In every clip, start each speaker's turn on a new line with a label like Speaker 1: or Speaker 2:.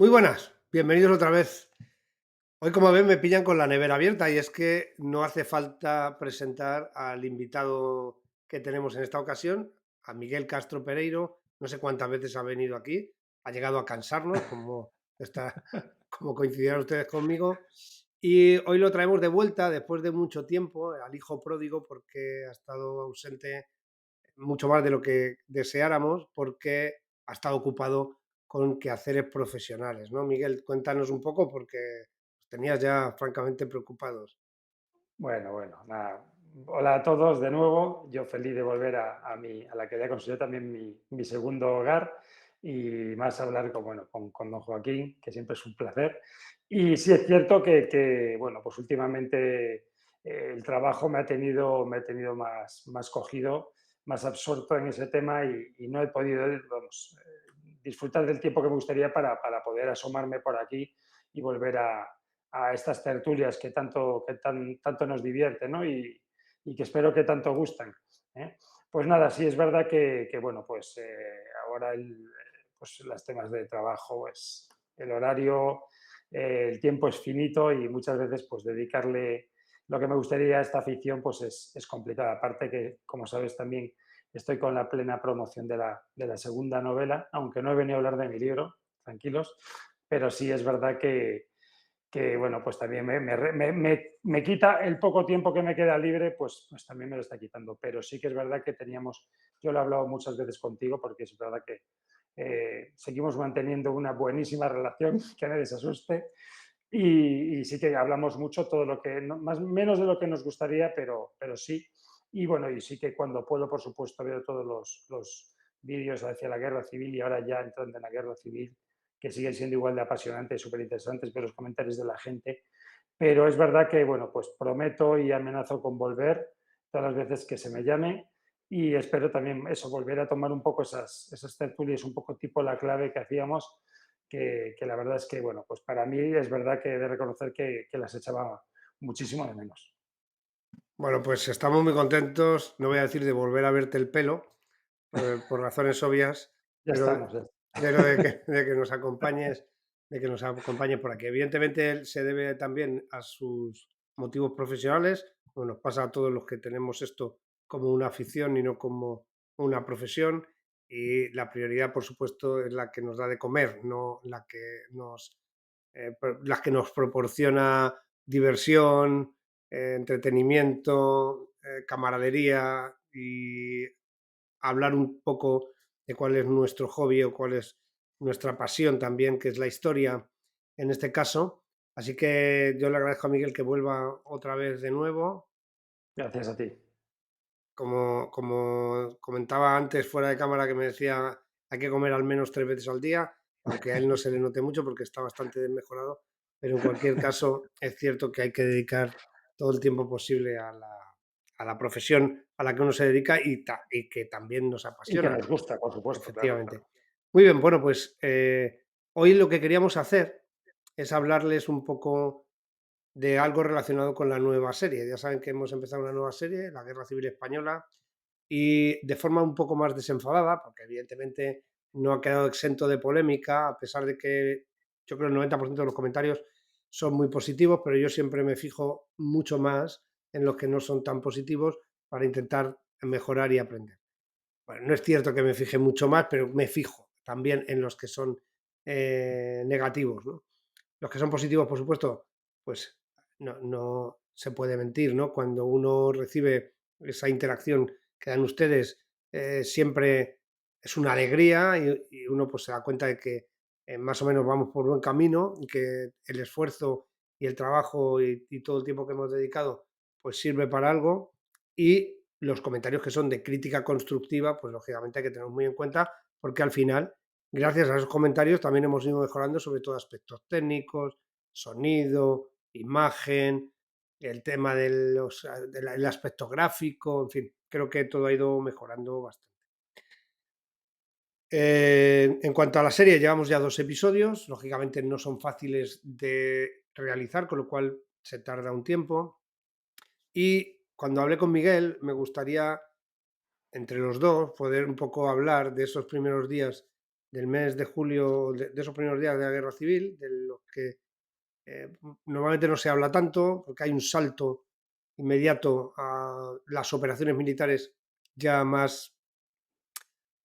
Speaker 1: Muy buenas, bienvenidos otra vez. Hoy, como ven, me pillan con la nevera abierta y es que no hace falta presentar al invitado que tenemos en esta ocasión, a Miguel Castro Pereiro. No sé cuántas veces ha venido aquí, ha llegado a cansarnos, como coincidirán ustedes conmigo. Y hoy lo traemos de vuelta después de mucho tiempo, al hijo pródigo, porque ha estado ausente mucho más de lo que deseáramos, porque ha estado ocupado con quehaceres profesionales, ¿no? Miguel, cuéntanos un poco porque os tenías ya francamente preocupados.
Speaker 2: Bueno, nada. Hola a todos de nuevo. Yo feliz de volver a la que ya considero también mi segundo hogar y más hablar con don Joaquín, que siempre es un placer. Y sí es cierto bueno, pues últimamente el trabajo me ha tenido más cogido, más absorto en ese tema y no he podido, vamos, disfrutar del tiempo que me gustaría para poder asomarme por aquí y volver a estas tertulias que tanto nos divierten, ¿no? Y que espero que tanto gustan, ¿eh? Pues nada, sí es verdad bueno, pues ahora pues los temas de trabajo, pues el horario, el tiempo es finito y muchas veces pues dedicarle lo que me gustaría a esta afición pues es complicado. Aparte que, como sabes, también estoy con la plena promoción de la segunda novela, aunque no he venido a hablar de mi libro, tranquilos, pero sí es verdad que bueno, pues también me quita el poco tiempo que me queda libre, pues también me lo está quitando. Pero sí que es verdad que yo lo he hablado muchas veces contigo, porque es verdad que seguimos manteniendo una buenísima relación, que nadie se asuste, y sí que hablamos mucho, todo lo que, más, menos de lo que nos gustaría, pero sí. Y bueno, y sí que cuando puedo, por supuesto, veo todos los vídeos hacia la guerra civil y ahora ya entrando en la guerra civil, que siguen siendo igual de apasionantes, súper interesantes, ver los comentarios de la gente. Pero es verdad que, bueno, pues prometo y amenazo con volver todas las veces que se me llame y espero también eso, volver a tomar un poco esas tertulias, un poco tipo la clave que hacíamos, que la verdad es que, bueno, pues para mí es verdad que he de reconocer que las echaba muchísimo de menos.
Speaker 1: Bueno, pues estamos muy contentos, no voy a decir de volver a verte el pelo, por razones obvias,
Speaker 2: Ya
Speaker 1: pero,
Speaker 2: estamos.
Speaker 1: pero de que nos acompañes, de que nos acompañe por aquí. Evidentemente, él se debe también a sus motivos profesionales, como nos pasa a todos los que tenemos esto como una afición y no como una profesión. Y la prioridad, por supuesto, es la que nos da de comer, no la que nos proporciona diversión, entretenimiento, camaradería y hablar un poco de cuál es nuestro hobby o cuál es nuestra pasión también, que es la historia en este caso. Así que yo le agradezco a Miguel que vuelva otra vez de nuevo.
Speaker 2: Gracias a ti.
Speaker 1: Como comentaba antes fuera de cámara que me decía hay que comer al menos 3 veces al día, aunque a él no se le note mucho porque está bastante desmejorado, pero en cualquier caso es cierto que hay que dedicar todo el tiempo posible a la profesión a la que uno se dedica y que también nos
Speaker 2: Y que
Speaker 1: apasiona,
Speaker 2: nos gusta, por supuesto, claro,
Speaker 1: efectivamente.
Speaker 2: claro.
Speaker 1: Muy bien, bueno, pues hoy lo que queríamos hacer es hablarles un poco de algo relacionado con la nueva serie. Ya saben que hemos empezado una nueva serie, La Guerra Civil Española, y de forma un poco más desenfadada, porque evidentemente no ha quedado exento de polémica, a pesar de que yo creo que el 90% de los comentarios son muy positivos, pero yo siempre me fijo mucho más en los que no son tan positivos para intentar mejorar y aprender. Bueno, no es cierto que me fije mucho más, pero me fijo también en los que son negativos, ¿no? Los que son positivos, por supuesto, pues no se puede mentir, ¿no? Cuando uno recibe esa interacción que dan ustedes, siempre es una alegría y uno pues se da cuenta de que más o menos vamos por buen camino y que el esfuerzo y el trabajo y todo el tiempo que hemos dedicado pues sirve para algo y los comentarios que son de crítica constructiva, pues lógicamente hay que tener muy en cuenta porque al final gracias a esos comentarios también hemos ido mejorando sobre todo aspectos técnicos, sonido, imagen, el tema del aspecto gráfico, en fin, creo que todo ha ido mejorando bastante. En cuanto a la serie, llevamos ya 2 episodios, lógicamente no son fáciles de realizar, con lo cual se tarda un tiempo. Y cuando hablé con Miguel, me gustaría entre los dos poder un poco hablar de esos primeros días del mes de julio, de esos primeros días de la guerra civil, de los que normalmente no se habla tanto, porque hay un salto inmediato a las operaciones militares ya más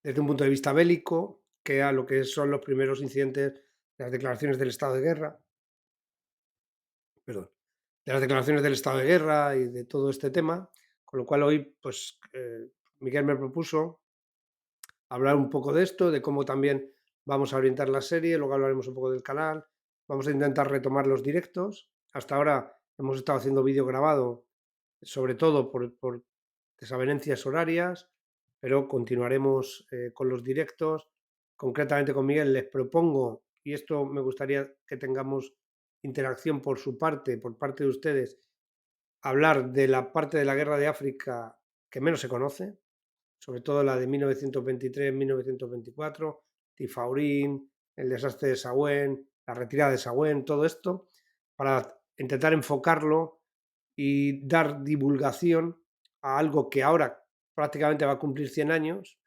Speaker 1: desde un punto de vista bélico, que a lo que son los primeros incidentes de las declaraciones del estado de guerra, perdón, de las declaraciones del estado de guerra y de todo este tema, con lo cual hoy, pues, Miguel me propuso hablar un poco de esto, de cómo también vamos a orientar la serie, luego hablaremos un poco del canal, vamos a intentar retomar los directos. Hasta ahora hemos estado haciendo vídeo grabado, sobre todo por desavenencias horarias, pero continuaremos con los directos. Concretamente con Miguel les propongo, y esto me gustaría que tengamos interacción por su parte, por parte de ustedes, hablar de la parte de la guerra de África que menos se conoce, sobre todo la de 1923-1924, Tifaurín, el desastre de Saguén, la retirada de Saguén, todo esto, para intentar enfocarlo y dar divulgación a algo que ahora prácticamente va a cumplir 100 años,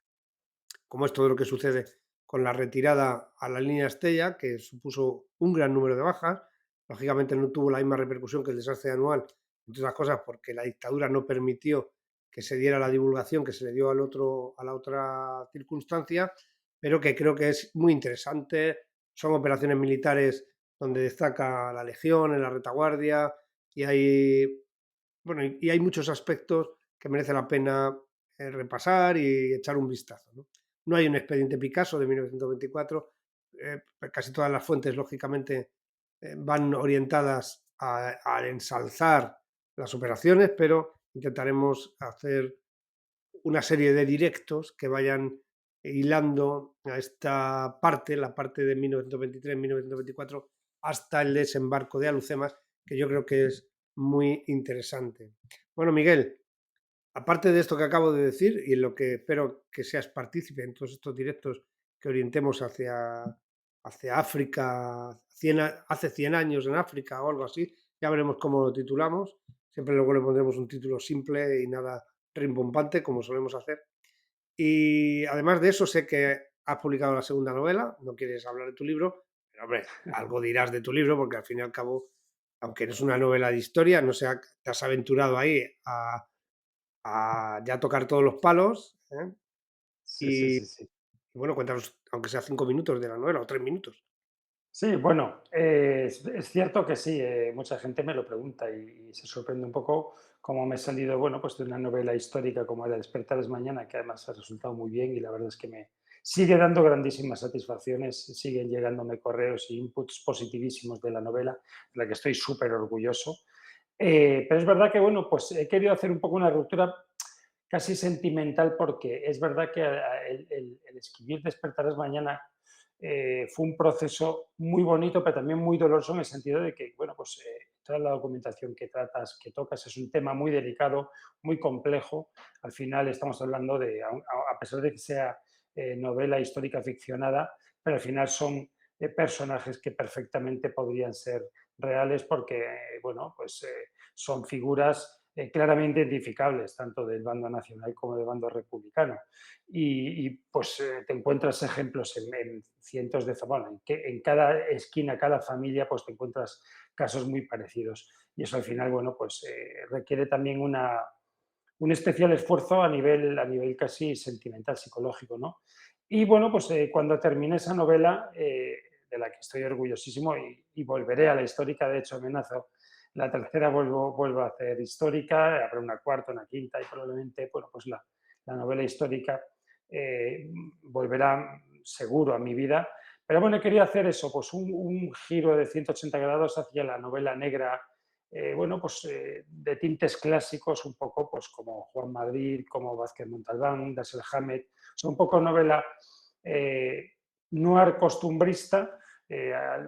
Speaker 1: como es todo lo que sucede con la retirada a la línea Estella, que supuso un gran número de bajas. Lógicamente no tuvo la misma repercusión que el desastre anual, entre otras cosas porque la dictadura no permitió que se diera la divulgación que se le dio a la otra circunstancia, pero que creo que es muy interesante. Son operaciones militares donde destaca la Legión en la retaguardia y hay, bueno, y hay muchos aspectos que merece la pena repasar y echar un vistazo, ¿no? No hay un expediente Picasso de 1924, casi todas las fuentes, lógicamente, van orientadas a ensalzar las operaciones, pero intentaremos hacer una serie de directos que vayan hilando a esta parte, la parte de 1923-1924, hasta el desembarco de Alucemas, que yo creo que es muy interesante. Bueno, Miguel, aparte de esto que acabo de decir y en lo que espero que seas partícipe en todos estos directos que orientemos hacia África, hace 100 años en África o algo así, ya veremos cómo lo titulamos. Siempre luego le pondremos un título simple y nada rimbombante, como solemos hacer. Y además de eso, sé que has publicado la segunda novela, no quieres hablar de tu libro, pero hombre, algo dirás de tu libro, porque al fin y al cabo, aunque no es una novela de historia, no sé, te has aventurado ahí a ya tocar todos los palos, ¿eh?
Speaker 2: Sí, sí,
Speaker 1: Y
Speaker 2: sí, sí.
Speaker 1: bueno, cuéntanos, aunque sea 5 minutos de la novela o 3 minutos.
Speaker 2: Sí, bueno, es cierto que sí, mucha gente me lo pregunta y se sorprende un poco cómo me he salido, bueno, pues de una novela histórica como era Despertar es mañana, que además ha resultado muy bien y la verdad es que me sigue dando grandísimas satisfacciones, siguen llegándome correos y inputs positivísimos de la novela, de la que estoy súper orgulloso. Pero es verdad que, bueno, pues he querido hacer un poco una ruptura casi sentimental porque es verdad que el escribir Despertar es mañana fue un proceso muy bonito, pero también muy doloroso en el sentido de que, bueno, pues toda la documentación que tratas, que tocas, es un tema muy delicado, muy complejo. Al final estamos hablando de, a pesar de que sea novela histórica ficcionada, pero al final son personajes que perfectamente podrían ser reales porque, bueno, pues son figuras claramente identificables, tanto del bando nacional como del bando republicano. Pues te encuentras ejemplos en cientos de, bueno, en cada esquina, cada familia, pues te encuentras casos muy parecidos. Y eso al final, bueno, pues requiere también un especial esfuerzo a nivel casi sentimental, psicológico, ¿no? Y bueno, pues cuando terminé esa novela, de la que estoy orgullosísimo y volveré a la histórica, de hecho amenazo, la tercera vuelvo a hacer histórica, habrá una cuarta, una quinta y probablemente, bueno, pues la novela histórica volverá seguro a mi vida. Pero bueno, quería hacer eso, pues un giro de 180 grados hacia la novela negra, bueno, pues de tintes clásicos, un poco pues como Juan Madrid, como Vázquez Montalbán, Dashiell Hammett, son un poco novela eh, noir costumbrista,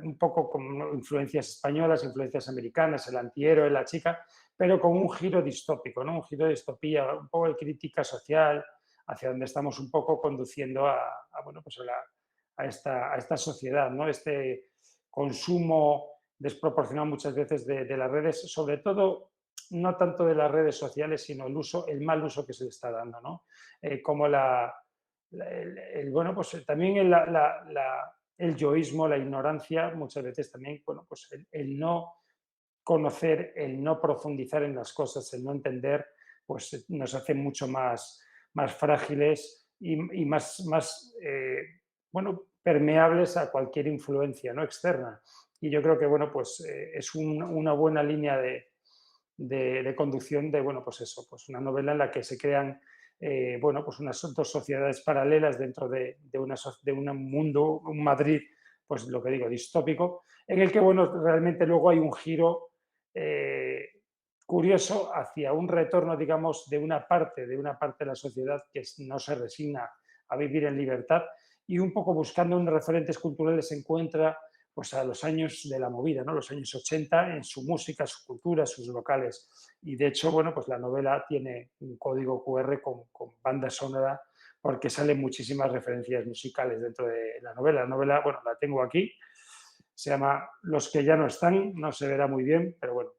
Speaker 2: un poco con influencias españolas, influencias americanas, el antihéroe, la chica, pero con un giro distópico, ¿no? Un giro de distopía, un poco de crítica social, hacia donde estamos un poco conduciendo bueno, pues a esta sociedad, ¿no? Este consumo desproporcionado muchas veces de las redes, sobre todo no tanto de las redes sociales, sino el mal uso que se le está dando, ¿no? Como bueno, pues también el yoísmo, la ignorancia, muchas veces también, bueno, pues el no conocer, el no profundizar en las cosas, el no entender, pues nos hace mucho más frágiles y bueno, permeables a cualquier influencia, ¿no?, externa. Y yo creo que, bueno, pues es una buena línea de conducción de, bueno, pues eso, pues una novela en la que se crean, bueno, pues unas dos sociedades paralelas dentro de un mundo, un Madrid, pues lo que digo, distópico, en el que, bueno, realmente luego hay un giro eh, curioso hacia un retorno, digamos, de una parte de la sociedad que no se resigna a vivir en libertad y un poco buscando unos referentes culturales se encuentra pues a los años de la movida, ¿no? Los años 80 en su música, su cultura, sus locales. Y de hecho, bueno, pues la novela tiene un código QR con banda sonora porque salen muchísimas referencias musicales dentro de la novela. La novela, bueno, la tengo aquí, se llama Los que ya no están, no se verá muy bien, pero bueno,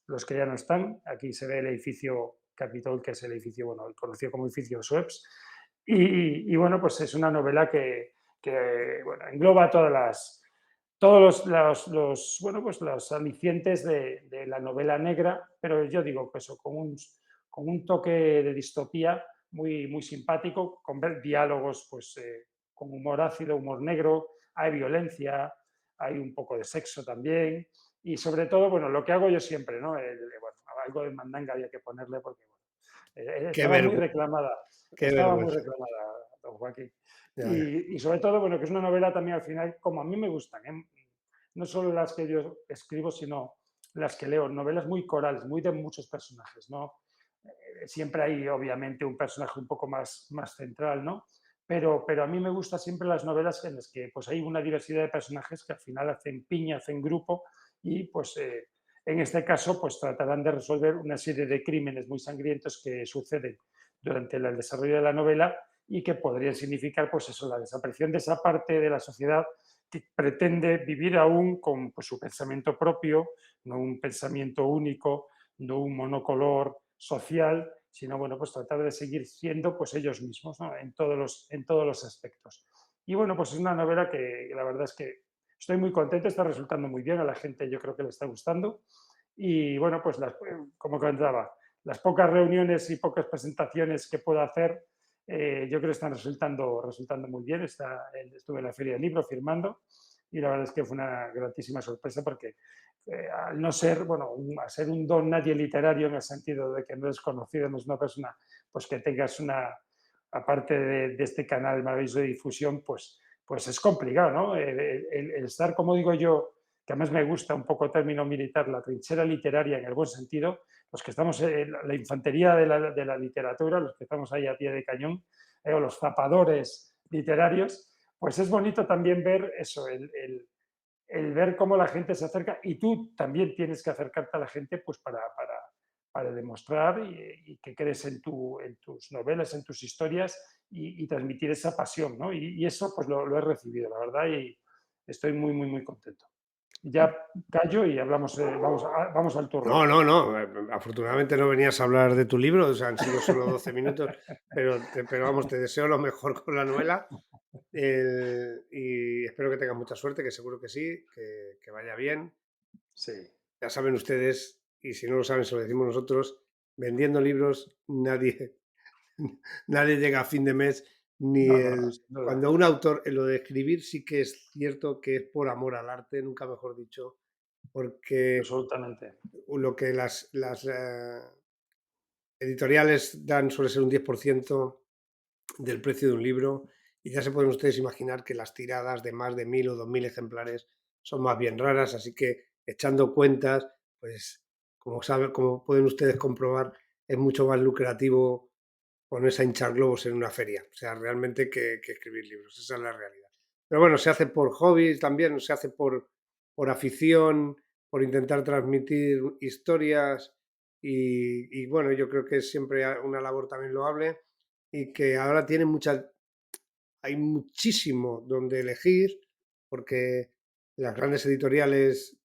Speaker 2: Los que ya no están. Aquí se ve el edificio Capitol, que es el edificio, bueno, conocido como edificio Sueps. Y bueno, pues es una novela que bueno, engloba todos bueno, pues los alicientes de la novela negra, pero yo digo que eso, con un toque de distopía muy simpático, con ver diálogos pues, con humor ácido, humor negro, hay violencia, hay un poco de sexo también, y sobre todo, bueno, lo que hago yo siempre, ¿no? Bueno, algo de mandanga había que ponerle porque bueno,
Speaker 1: Qué qué
Speaker 2: estaba muy
Speaker 1: vergüenza.
Speaker 2: reclamada, don Joaquín.
Speaker 1: Ya, ya.
Speaker 2: Y sobre todo, bueno, que es una novela también al final, como a mí me gustan, ¿eh? No solo las que yo escribo, sino las que leo, novelas muy corales, muy de muchos personajes, ¿no? Siempre hay, obviamente, un personaje un poco más central, ¿no? Pero a mí me gustan siempre las novelas en las que pues, hay una diversidad de personajes que al final hacen piña, hacen grupo y pues en este caso pues tratarán de resolver una serie de crímenes muy sangrientos que suceden durante el desarrollo de la novela y que podrían significar pues eso, la desaparición de esa parte de la sociedad que pretende vivir aún con pues, su pensamiento propio, no un pensamiento único, no un monocolor social, sino bueno, pues tratar de seguir siendo pues ellos mismos, ¿no? En todos los aspectos. Y bueno, pues es una novela que la verdad es que estoy muy contento, está resultando muy bien, a la gente yo creo que le está gustando. Y bueno, pues como comentaba, las pocas reuniones y pocas presentaciones que puedo hacer, yo creo que están resultando muy bien. Estuve en la Feria del Libro firmando y la verdad es que fue una gratísima sorpresa porque al no ser, bueno, a ser un don nadie literario en el sentido de que no es conocido, no es una persona, pues que tengas aparte de este canal maravilloso de difusión, pues es complicado, ¿no? El estar, como digo yo, que además me gusta un poco el término militar, la trinchera literaria en el buen sentido, los que estamos en la infantería de la literatura, los que estamos ahí a pie de cañón, o los zapadores literarios, pues es bonito también ver eso, el ver cómo la gente se acerca y tú también tienes que acercarte a la gente pues para demostrar y que crees en tus novelas, en tus historias y transmitir esa pasión, ¿no? Y eso pues lo he recibido, la verdad, y estoy muy contento. Ya callo y hablamos, vamos al turrón.
Speaker 1: No, no, no. Afortunadamente no venías a hablar de tu libro, o sea, han sido solo 12 minutos, pero vamos, te deseo lo mejor con la novela. Y espero que tengas mucha suerte, que seguro que sí, que vaya bien.
Speaker 2: Sí,
Speaker 1: Ya saben ustedes, y si no lo saben, se lo decimos nosotros, vendiendo libros nadie, nadie llega a fin de mes, ni
Speaker 2: no,
Speaker 1: el...
Speaker 2: sin duda.
Speaker 1: Cuando un autor, en lo de escribir sí que es cierto que es por amor al arte, nunca mejor dicho, porque
Speaker 2: Absolutamente.
Speaker 1: lo que las editoriales dan suele ser un 10% del precio de un libro, y ya se pueden ustedes imaginar que las tiradas de más de 1000 o 2000 ejemplares son más bien raras, así que echando cuentas, pues como pueden ustedes comprobar, es mucho más lucrativo ponerse a hinchar globos en una feria, o sea, realmente que escribir libros, esa es la realidad. Pero bueno, se hace por hobby también, se hace por afición, por intentar transmitir historias y bueno, yo creo que es siempre una labor también loable y que ahora tiene hay muchísimo donde elegir porque las grandes editoriales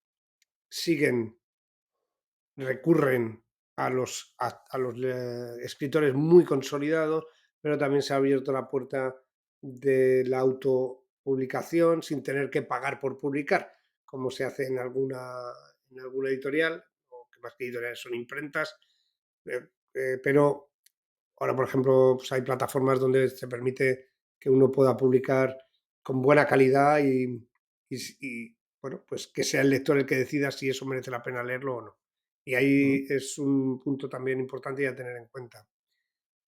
Speaker 1: siguen, recurren a los escritores muy consolidados, pero también se ha abierto la puerta de la autopublicación sin tener que pagar por publicar, como se hace en alguna editorial, o que más que editoriales son imprentas, pero ahora, por ejemplo, pues hay plataformas donde se permite que uno pueda publicar con buena calidad bueno, pues que sea el lector el que decida si eso merece la pena leerlo o no. Y
Speaker 2: Ujú.
Speaker 1: ahí es un punto también importante y a tener en cuenta.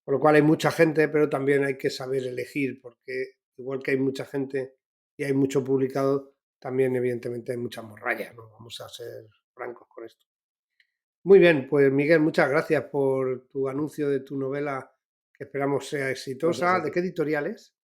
Speaker 1: Con lo cual hay mucha gente, pero también hay que saber elegir, porque igual que hay mucha gente y hay mucho publicado, también evidentemente hay mucha morralla, ¿no? Vamos a ser francos con esto. Muy bien, pues Miguel, muchas gracias por tu anuncio de tu novela, que esperamos sea
Speaker 2: Gracias
Speaker 1: exitosa.
Speaker 2: a
Speaker 1: ¿De
Speaker 2: ti.
Speaker 1: qué editorial es?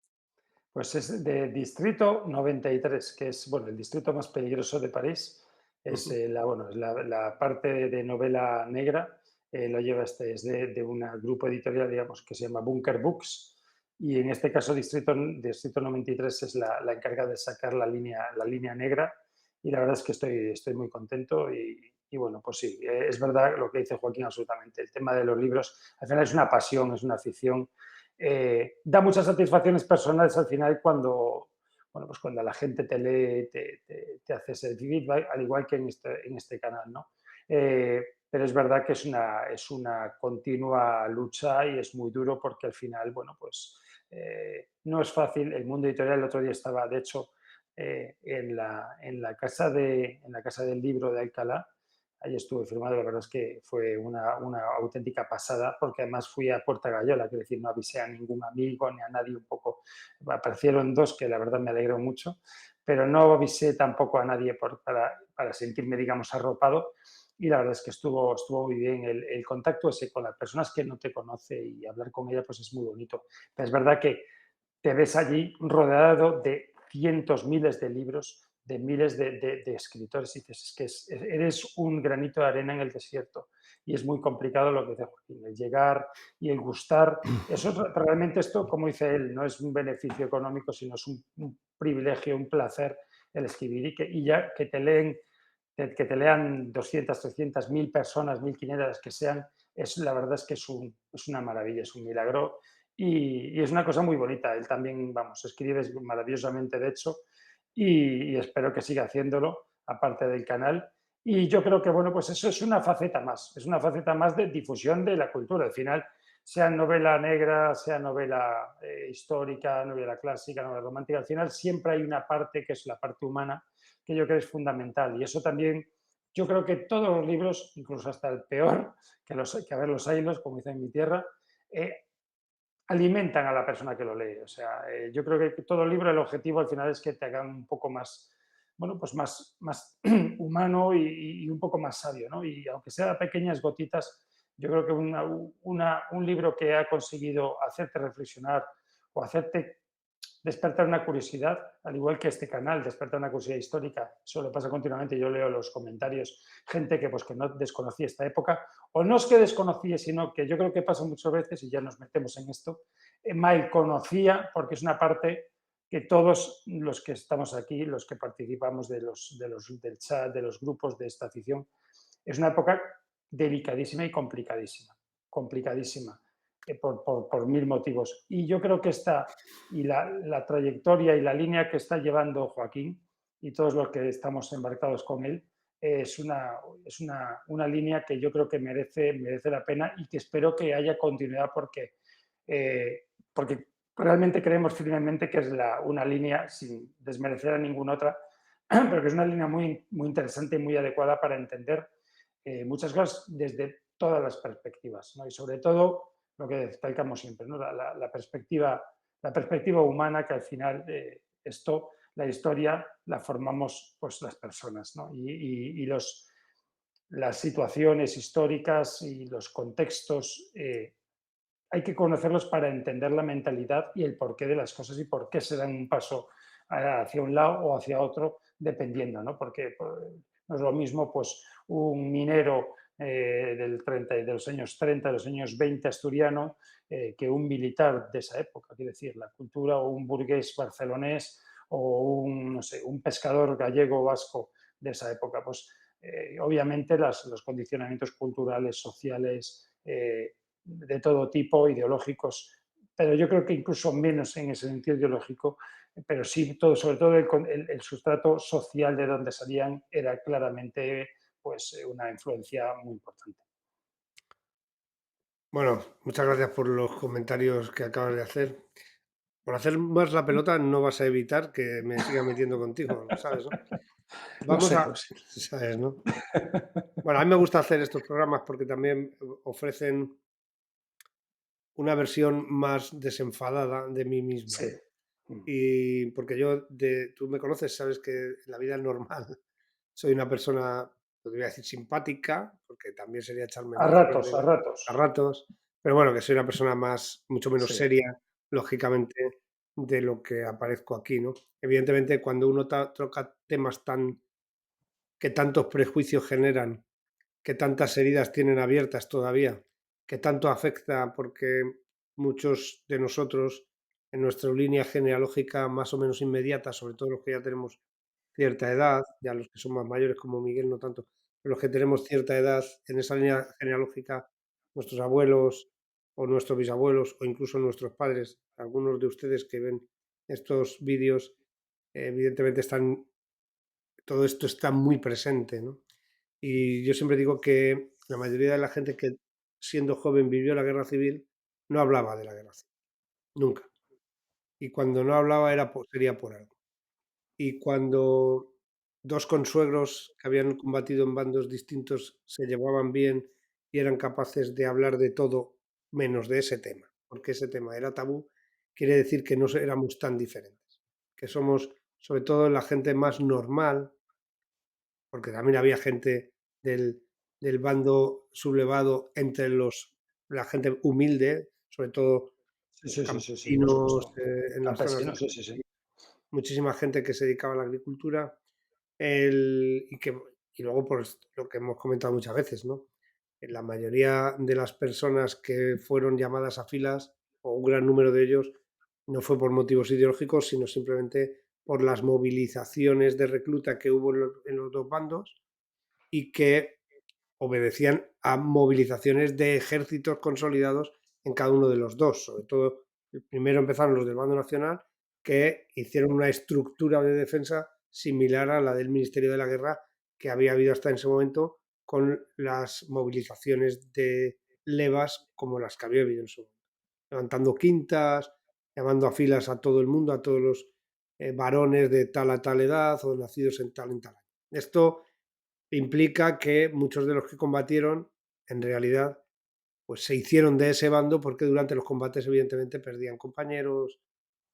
Speaker 2: Pues es de Distrito 93, que es, bueno, el distrito más peligroso de París. Es
Speaker 1: Ujú.
Speaker 2: bueno, es la parte de novela negra, lo lleva es de un grupo editorial, digamos, que se llama Bunker Books. Y en este caso, Distrito 93 es la encarga de sacar la línea negra. Y la verdad es que estoy muy contento. Y bueno, pues sí, es verdad lo que dice Joaquín, absolutamente. El tema de los libros, al final es una pasión, es una afición. Da muchas satisfacciones personales al final cuando, bueno, pues cuando la gente te lee, te hace ese feedback, al igual que en este canal, ¿no? Pero es verdad que es una continua lucha y es muy duro porque al final, bueno, pues no es fácil. El mundo editorial el otro día estaba, de hecho, en la casa del libro de Alcalá. Ahí estuve firmado, la verdad es que fue una auténtica pasada, porque además fui a Puerta Gallola, quiero decir, no avisé a ningún amigo ni a nadie un poco. Aparecieron dos que la verdad me alegró mucho, pero no avisé tampoco a nadie para sentirme, digamos, arropado. Y la verdad es que estuvo muy bien el contacto ese con las personas que no te conoce y hablar con ella, pues es muy bonito. Pero es verdad que te ves allí rodeado de cientos, miles de libros, de miles de escritores y dices, es que eres un granito de arena en el desierto. Y es muy complicado lo que dice Joaquín, el llegar y el gustar. Eso realmente esto, como dice él, no es un beneficio económico, sino es un privilegio, un placer el escribir y ya que te leen, que te lean 200, 300, 1000 personas, 1500, las que sean, la verdad es que es una maravilla, es un milagro y es una cosa muy bonita. Él también, vamos, escribe maravillosamente, de hecho, y espero que siga haciéndolo, aparte del canal. Y yo creo que, bueno, pues eso es una faceta más de difusión de la cultura. Al final, sea novela negra, sea novela histórica, novela clásica, novela romántica, al final siempre hay una parte que es la parte humana, que yo creo es fundamental. Y eso también, yo creo que todos los libros, incluso hasta el peor, que a ver los haylos, como dicen en mi tierra, eh, alimentan a la persona que lo lee. O sea, yo creo que todo libro, el objetivo al final es que te hagan un poco más, bueno, pues más humano y un poco más sabio, ¿no? Y aunque sea pequeñas gotitas, yo creo que un libro que ha conseguido hacerte reflexionar o hacerte despertar una curiosidad, al igual que este canal, despertar una curiosidad histórica. Eso lo pasa continuamente. Yo leo los comentarios, gente que no desconocía esta época, o no es que desconocía, sino que yo creo que pasa muchas veces, y ya nos metemos en esto, mal conocía, porque es una parte que todos los que estamos aquí, los que participamos del chat, de los grupos de esta afición, es una época delicadísima y complicadísima, complicadísima, por mil motivos. Y yo creo que la trayectoria y la línea que está llevando Joaquín y todos los que estamos embarcados con él es una línea que yo creo que merece la pena y que espero que haya continuidad porque realmente creemos firmemente que es una línea, sin desmerecer a ninguna otra, pero que es una línea muy, muy interesante y muy adecuada para entender muchas cosas desde todas las perspectivas, ¿no? Y sobre todo lo que destacamos siempre, ¿no? La perspectiva humana, que al final la historia la formamos pues las personas, ¿no? Las situaciones históricas y los contextos hay que conocerlos para entender la mentalidad y el porqué de las cosas y por qué se dan un paso hacia un lado o hacia otro, dependiendo, ¿no? Porque no es lo mismo pues, un minero de los años 30, de los años 20 asturiano, que un militar de esa época, quiero decir, la cultura, o un burgués barcelonés, o no sé, un pescador gallego o vasco de esa época. Pues obviamente los condicionamientos culturales, sociales, de todo tipo, ideológicos, pero yo creo que incluso menos en ese sentido ideológico, pero sí, todo, sobre todo el sustrato social de donde salían era claramente pues, una influencia muy importante.
Speaker 1: Bueno, muchas gracias por los comentarios que acabas de hacer. Por hacer más la pelota no vas a evitar que me siga metiendo contigo, lo sabes, ¿no?
Speaker 2: Lo
Speaker 1: Vamos
Speaker 2: sé,
Speaker 1: a
Speaker 2: lo sé.
Speaker 1: sabes, ¿no? Bueno, a mí me gusta hacer estos programas porque también ofrecen una versión más desenfadada de mí mismo,
Speaker 2: Sí.
Speaker 1: ¿no? Y porque yo tú me conoces, sabes que en la vida normal soy una persona, podría decir simpática, porque también sería echarme
Speaker 2: A
Speaker 1: más
Speaker 2: ratos, a
Speaker 1: flores
Speaker 2: ratos.
Speaker 1: a ratos, pero bueno, que soy una persona mucho menos
Speaker 2: Sí,
Speaker 1: seria, lógicamente, de lo que aparezco aquí, ¿no? Evidentemente, cuando uno toca temas que tantos prejuicios generan, que tantas heridas tienen abiertas todavía, que tanto afecta porque muchos de nosotros en nuestra línea genealógica más o menos inmediata, sobre todo los que ya tenemos cierta edad, ya los que son más mayores como Miguel no tanto, pero los que tenemos cierta edad en esa línea genealógica, nuestros abuelos o nuestros bisabuelos o incluso nuestros padres, algunos de ustedes que ven estos vídeos, evidentemente todo esto está muy presente, ¿no? Y yo siempre digo que la mayoría de la gente que siendo joven vivió la guerra civil no hablaba de la guerra civil, nunca. Y cuando no hablaba sería por algo. Y cuando 2 consuegros que habían combatido en bandos distintos se llevaban bien y eran capaces de hablar de todo menos de ese tema, porque ese tema era tabú, quiere decir que no éramos tan diferentes, que somos, sobre todo la gente más normal, porque también había gente del bando sublevado entre la gente humilde, sobre todo
Speaker 2: sí, sí, sí, sí, sí, por
Speaker 1: campesinos,
Speaker 2: supuesto.
Speaker 1: en las zonas
Speaker 2: Campesinos, sí, sí, sí.
Speaker 1: muchísima gente que se dedicaba a la agricultura, y que y luego, pues, lo que hemos comentado muchas veces, ¿no? La mayoría de las personas que fueron llamadas a filas, o un gran número de ellos, no fue por motivos ideológicos, sino simplemente por las movilizaciones de recluta que hubo en los 2 bandos y que obedecían a movilizaciones de ejércitos consolidados en cada uno de los dos. Sobre todo, primero empezaron los del bando nacional, que hicieron una estructura de defensa similar a la del Ministerio de la Guerra que había habido hasta en ese momento, con las movilizaciones de levas como las que había habido en su momento. Levantando quintas, llamando a filas a todo el mundo, a todos los varones de tal a tal edad o nacidos en tal año. Esto implica que muchos de los que combatieron, en realidad, pues se hicieron de ese bando porque durante los combates, evidentemente, perdían compañeros,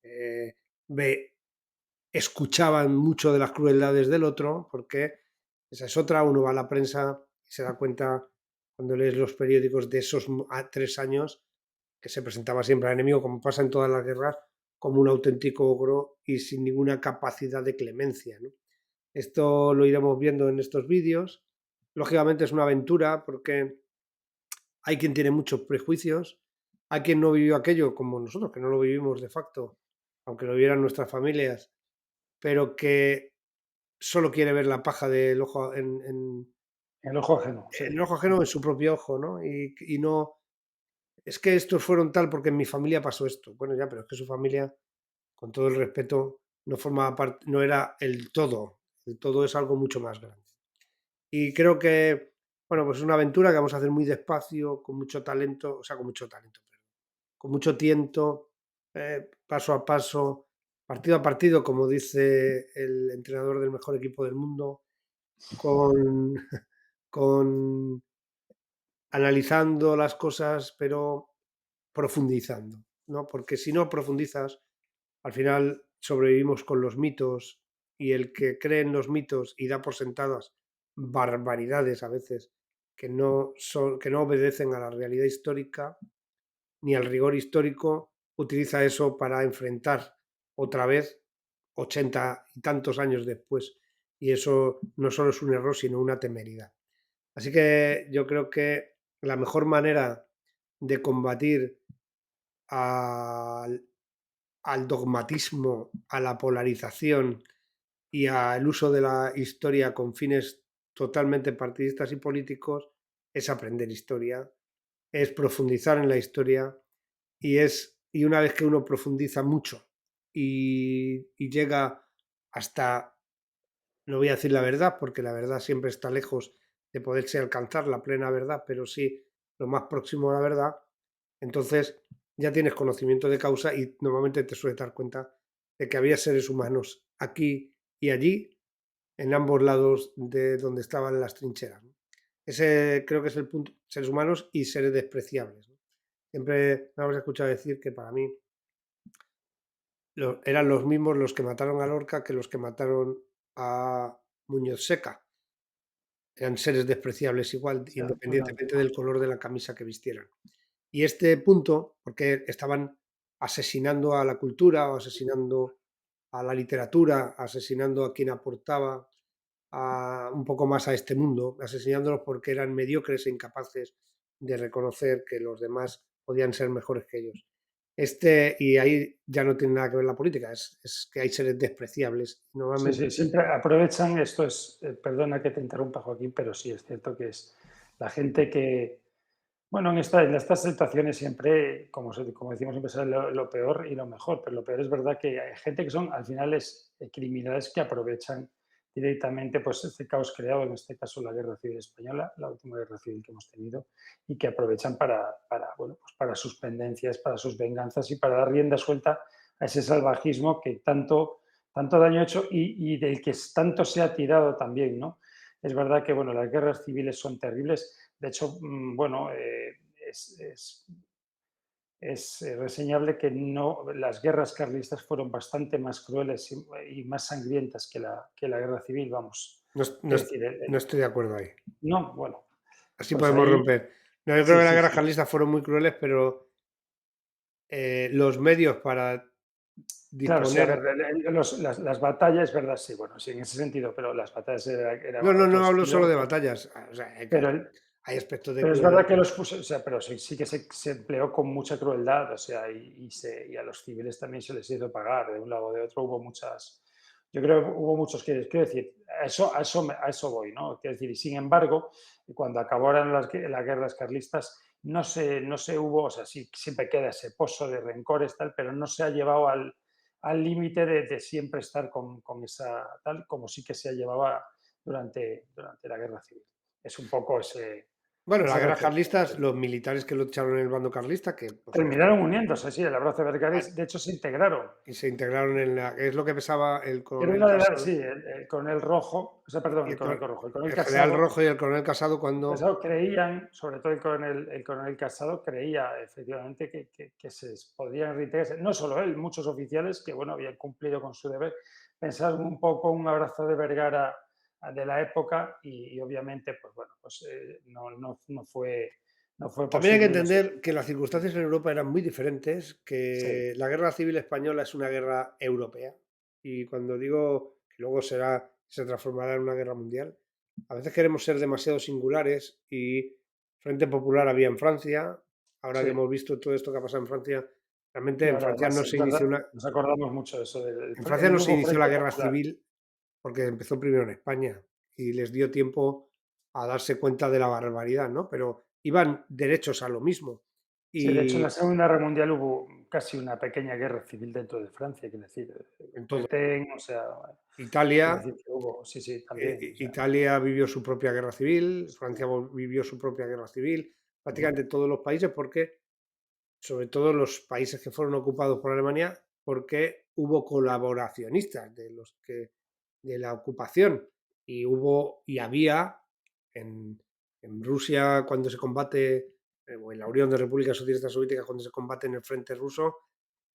Speaker 1: eh, ve- escuchaban mucho de las crueldades del otro, porque esa es otra, uno va a la prensa y se da cuenta cuando lees los periódicos de esos 3 años que se presentaba siempre al enemigo, como pasa en todas las guerras, como un auténtico ogro y sin ninguna capacidad de clemencia, ¿no? Esto lo iremos viendo en estos vídeos. Lógicamente es una aventura porque hay quien tiene muchos prejuicios, hay quien no vivió aquello como nosotros, que no lo vivimos de facto, aunque lo vieran nuestras familias, pero que solo quiere ver la paja del ojo
Speaker 2: El ojo ajeno, sí.
Speaker 1: en el ojo ajeno, en su propio ojo, ¿no? Y no, es que estos fueron tal porque en mi familia pasó esto. Bueno, ya, pero es que su familia, con todo el respeto, no formaba parte, no era el todo. El todo es algo mucho más grande. Y creo que, bueno, pues es una aventura que vamos a hacer muy despacio, con mucho talento, o sea, con mucho talento, perdón, con mucho tiento, paso a paso, partido a partido, como dice el entrenador del mejor equipo del mundo, con, con analizando las cosas, pero profundizando, ¿no? Porque si no profundizas, al final sobrevivimos con los mitos y el que cree en los mitos y da por sentadas barbaridades a veces que no obedecen a la realidad histórica ni al rigor histórico, utiliza eso para enfrentar otra vez 80 y tantos años después. Y eso no solo es un error, sino una temeridad. Así que yo creo que la mejor manera de combatir al al dogmatismo, a la polarización y al uso de la historia con fines totalmente partidistas y políticos es aprender historia, es profundizar en la historia y es y una vez que uno profundiza mucho y llega hasta, no voy a decir la verdad, porque la verdad siempre está lejos de poderse alcanzar la plena verdad, pero sí lo más próximo a la verdad, entonces ya tienes conocimiento de causa y normalmente te suele dar cuenta de que había seres humanos aquí y allí, en ambos lados de donde estaban las trincheras, ¿no? Ese creo que es el punto, seres humanos y seres despreciables, ¿no? Siempre me habéis escuchado decir que para mí eran los mismos los que mataron a Lorca que los que mataron a Muñoz Seca. Eran seres despreciables igual,
Speaker 2: O sea,
Speaker 1: independientemente del color de la camisa que vistieran. Y este punto, porque estaban asesinando a la cultura o asesinando a la literatura, asesinando a quien aportaba un poco más a este mundo, asesinándolos porque eran mediocres e incapaces de reconocer que los demás podían ser mejores que ellos. Y ahí ya no tiene nada que ver la política, es que hay seres despreciables.
Speaker 2: sí, sí,
Speaker 1: Normalmente,
Speaker 2: siempre aprovechan, esto es, perdona que te interrumpa, Joaquín, pero sí es cierto que es la gente que, bueno, en estas situaciones siempre, como decimos, siempre sale lo peor y lo mejor, pero lo peor es verdad que hay gente que son, al final, es criminales que aprovechan directamente pues, este caos creado, en este caso la Guerra Civil Española, la última guerra civil que hemos tenido, y que aprovechan bueno, pues para sus pendencias, para sus venganzas y para dar rienda suelta a ese salvajismo que tanto daño ha hecho y del que tanto se ha tirado también, ¿no? Es verdad que, bueno, las guerras civiles son terribles. De hecho, bueno, es reseñable que no, las guerras carlistas fueron bastante más crueles y más sangrientas que la guerra civil, vamos.
Speaker 1: no,
Speaker 2: Es decir,
Speaker 1: no estoy de acuerdo ahí.
Speaker 2: no, bueno,
Speaker 1: Así
Speaker 2: pues
Speaker 1: podemos
Speaker 2: ahí,
Speaker 1: romper. No, yo creo
Speaker 2: sí,
Speaker 1: que las
Speaker 2: sí,
Speaker 1: guerras
Speaker 2: sí.
Speaker 1: carlistas fueron muy crueles, pero los medios para
Speaker 2: Claro, sí, a
Speaker 1: disponer.
Speaker 2: ver, las batallas, verdad, sí, bueno, sí, en ese sentido, pero las batallas era
Speaker 1: No, no,
Speaker 2: otro
Speaker 1: no hablo solo
Speaker 2: estilo.
Speaker 1: de batallas. O sea,
Speaker 2: Pero, el-
Speaker 1: hay aspectos de
Speaker 2: Pero es
Speaker 1: crueldad.
Speaker 2: verdad que los puso, o sea, pero sí, sí que se empleó con mucha crueldad, o sea, y a los civiles también se les hizo pagar, de un lado o de otro hubo muchas, yo creo que hubo muchos que, quiero decir, a eso voy, ¿no? Quiero decir, y sin embargo, cuando acabaron las guerras carlistas, no se hubo, o sea, sí, siempre queda ese pozo de rencores, tal, pero no se ha llevado al límite de siempre estar con esa, tal, como sí que se llevaba durante la guerra civil. Es un poco
Speaker 1: Bueno,
Speaker 2: esa
Speaker 1: las guerras
Speaker 2: reflexión.
Speaker 1: carlistas, los militares que lucharon en el bando carlista, que por supuesto
Speaker 2: Terminaron uniéndose, sí, el abrazo de
Speaker 1: ah,
Speaker 2: Vergaris, de hecho se integraron.
Speaker 1: y se integraron en la. Es lo que pensaba el
Speaker 2: Era
Speaker 1: coronel
Speaker 2: una de las,
Speaker 1: Casado
Speaker 2: sí, el coronel Rojo, o sea, perdón,
Speaker 1: y
Speaker 2: el coronel rojo, el coronel
Speaker 1: el general
Speaker 2: Casado,
Speaker 1: Rojo y el coronel Casado cuando.
Speaker 2: creían, sobre todo el coronel Casado, creía efectivamente que se podrían reintegrarse, no solo él, muchos oficiales que, bueno, habían cumplido con su deber, pensaron un poco un abrazo de Vergara de la época y obviamente, pues bueno, pues no fue
Speaker 1: También hay que
Speaker 2: posible y no se
Speaker 1: entender que las circunstancias en Europa eran muy diferentes,
Speaker 2: sí,
Speaker 1: que la guerra civil española es una guerra europea. Y cuando digo que luego se transformará en una guerra mundial, a veces queremos ser demasiado singulares y Frente Popular había en Francia, ahora que
Speaker 2: sí.
Speaker 1: hemos visto todo esto que ha pasado en Francia, realmente
Speaker 2: Y
Speaker 1: en
Speaker 2: ahora
Speaker 1: Francia no
Speaker 2: además,
Speaker 1: se
Speaker 2: es
Speaker 1: inició
Speaker 2: verdad,
Speaker 1: una,
Speaker 2: nos acordamos mucho de eso,
Speaker 1: en Francia
Speaker 2: el
Speaker 1: no se
Speaker 2: nuevo
Speaker 1: inició la
Speaker 2: Frente
Speaker 1: guerra
Speaker 2: Popular.
Speaker 1: civil porque empezó primero en España y les dio tiempo a darse cuenta de la barbaridad, ¿no? Pero iban derechos a lo mismo.
Speaker 2: Sí, de hecho, en la
Speaker 1: Y
Speaker 2: Segunda Guerra Mundial hubo casi una pequeña guerra civil dentro de Francia, quiero decir,
Speaker 1: en todo.
Speaker 2: Petén, o sea, quiero
Speaker 1: Italia,
Speaker 2: decir que hubo, sí, sí, también, o sea,
Speaker 1: Italia vivió su propia guerra civil, Francia vivió su propia guerra civil,
Speaker 2: ujú,
Speaker 1: prácticamente todos los países, porque, sobre todo los países que fueron ocupados por Alemania, porque hubo colaboracionistas de la ocupación y había en, en Rusia cuando se combate, o en la Unión de Repúblicas Socialistas Soviéticas cuando se combate en el frente ruso,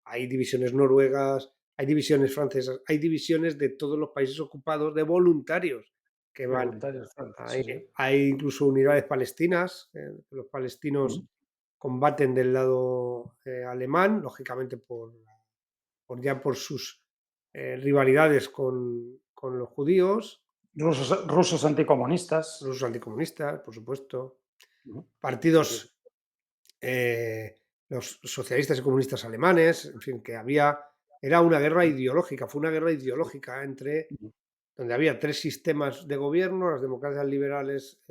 Speaker 1: hay divisiones noruegas, hay divisiones francesas, hay divisiones de todos los países ocupados de voluntarios que van.
Speaker 2: voluntarios franceses,
Speaker 1: Hay,
Speaker 2: sí, sí.
Speaker 1: hay incluso unidades palestinas, los
Speaker 2: Ujú.
Speaker 1: palestinos combaten del lado alemán, lógicamente por sus rivalidades con los judíos,
Speaker 2: Rusos anticomunistas,
Speaker 1: rusos anticomunistas, por supuesto,
Speaker 2: ujú, sí, sí,
Speaker 1: partidos, los socialistas y comunistas alemanes, en fin, que era una guerra ideológica, fue una guerra
Speaker 2: sí,
Speaker 1: ideológica entre
Speaker 2: ujú.
Speaker 1: donde había tres sistemas de gobierno, las democracias liberales,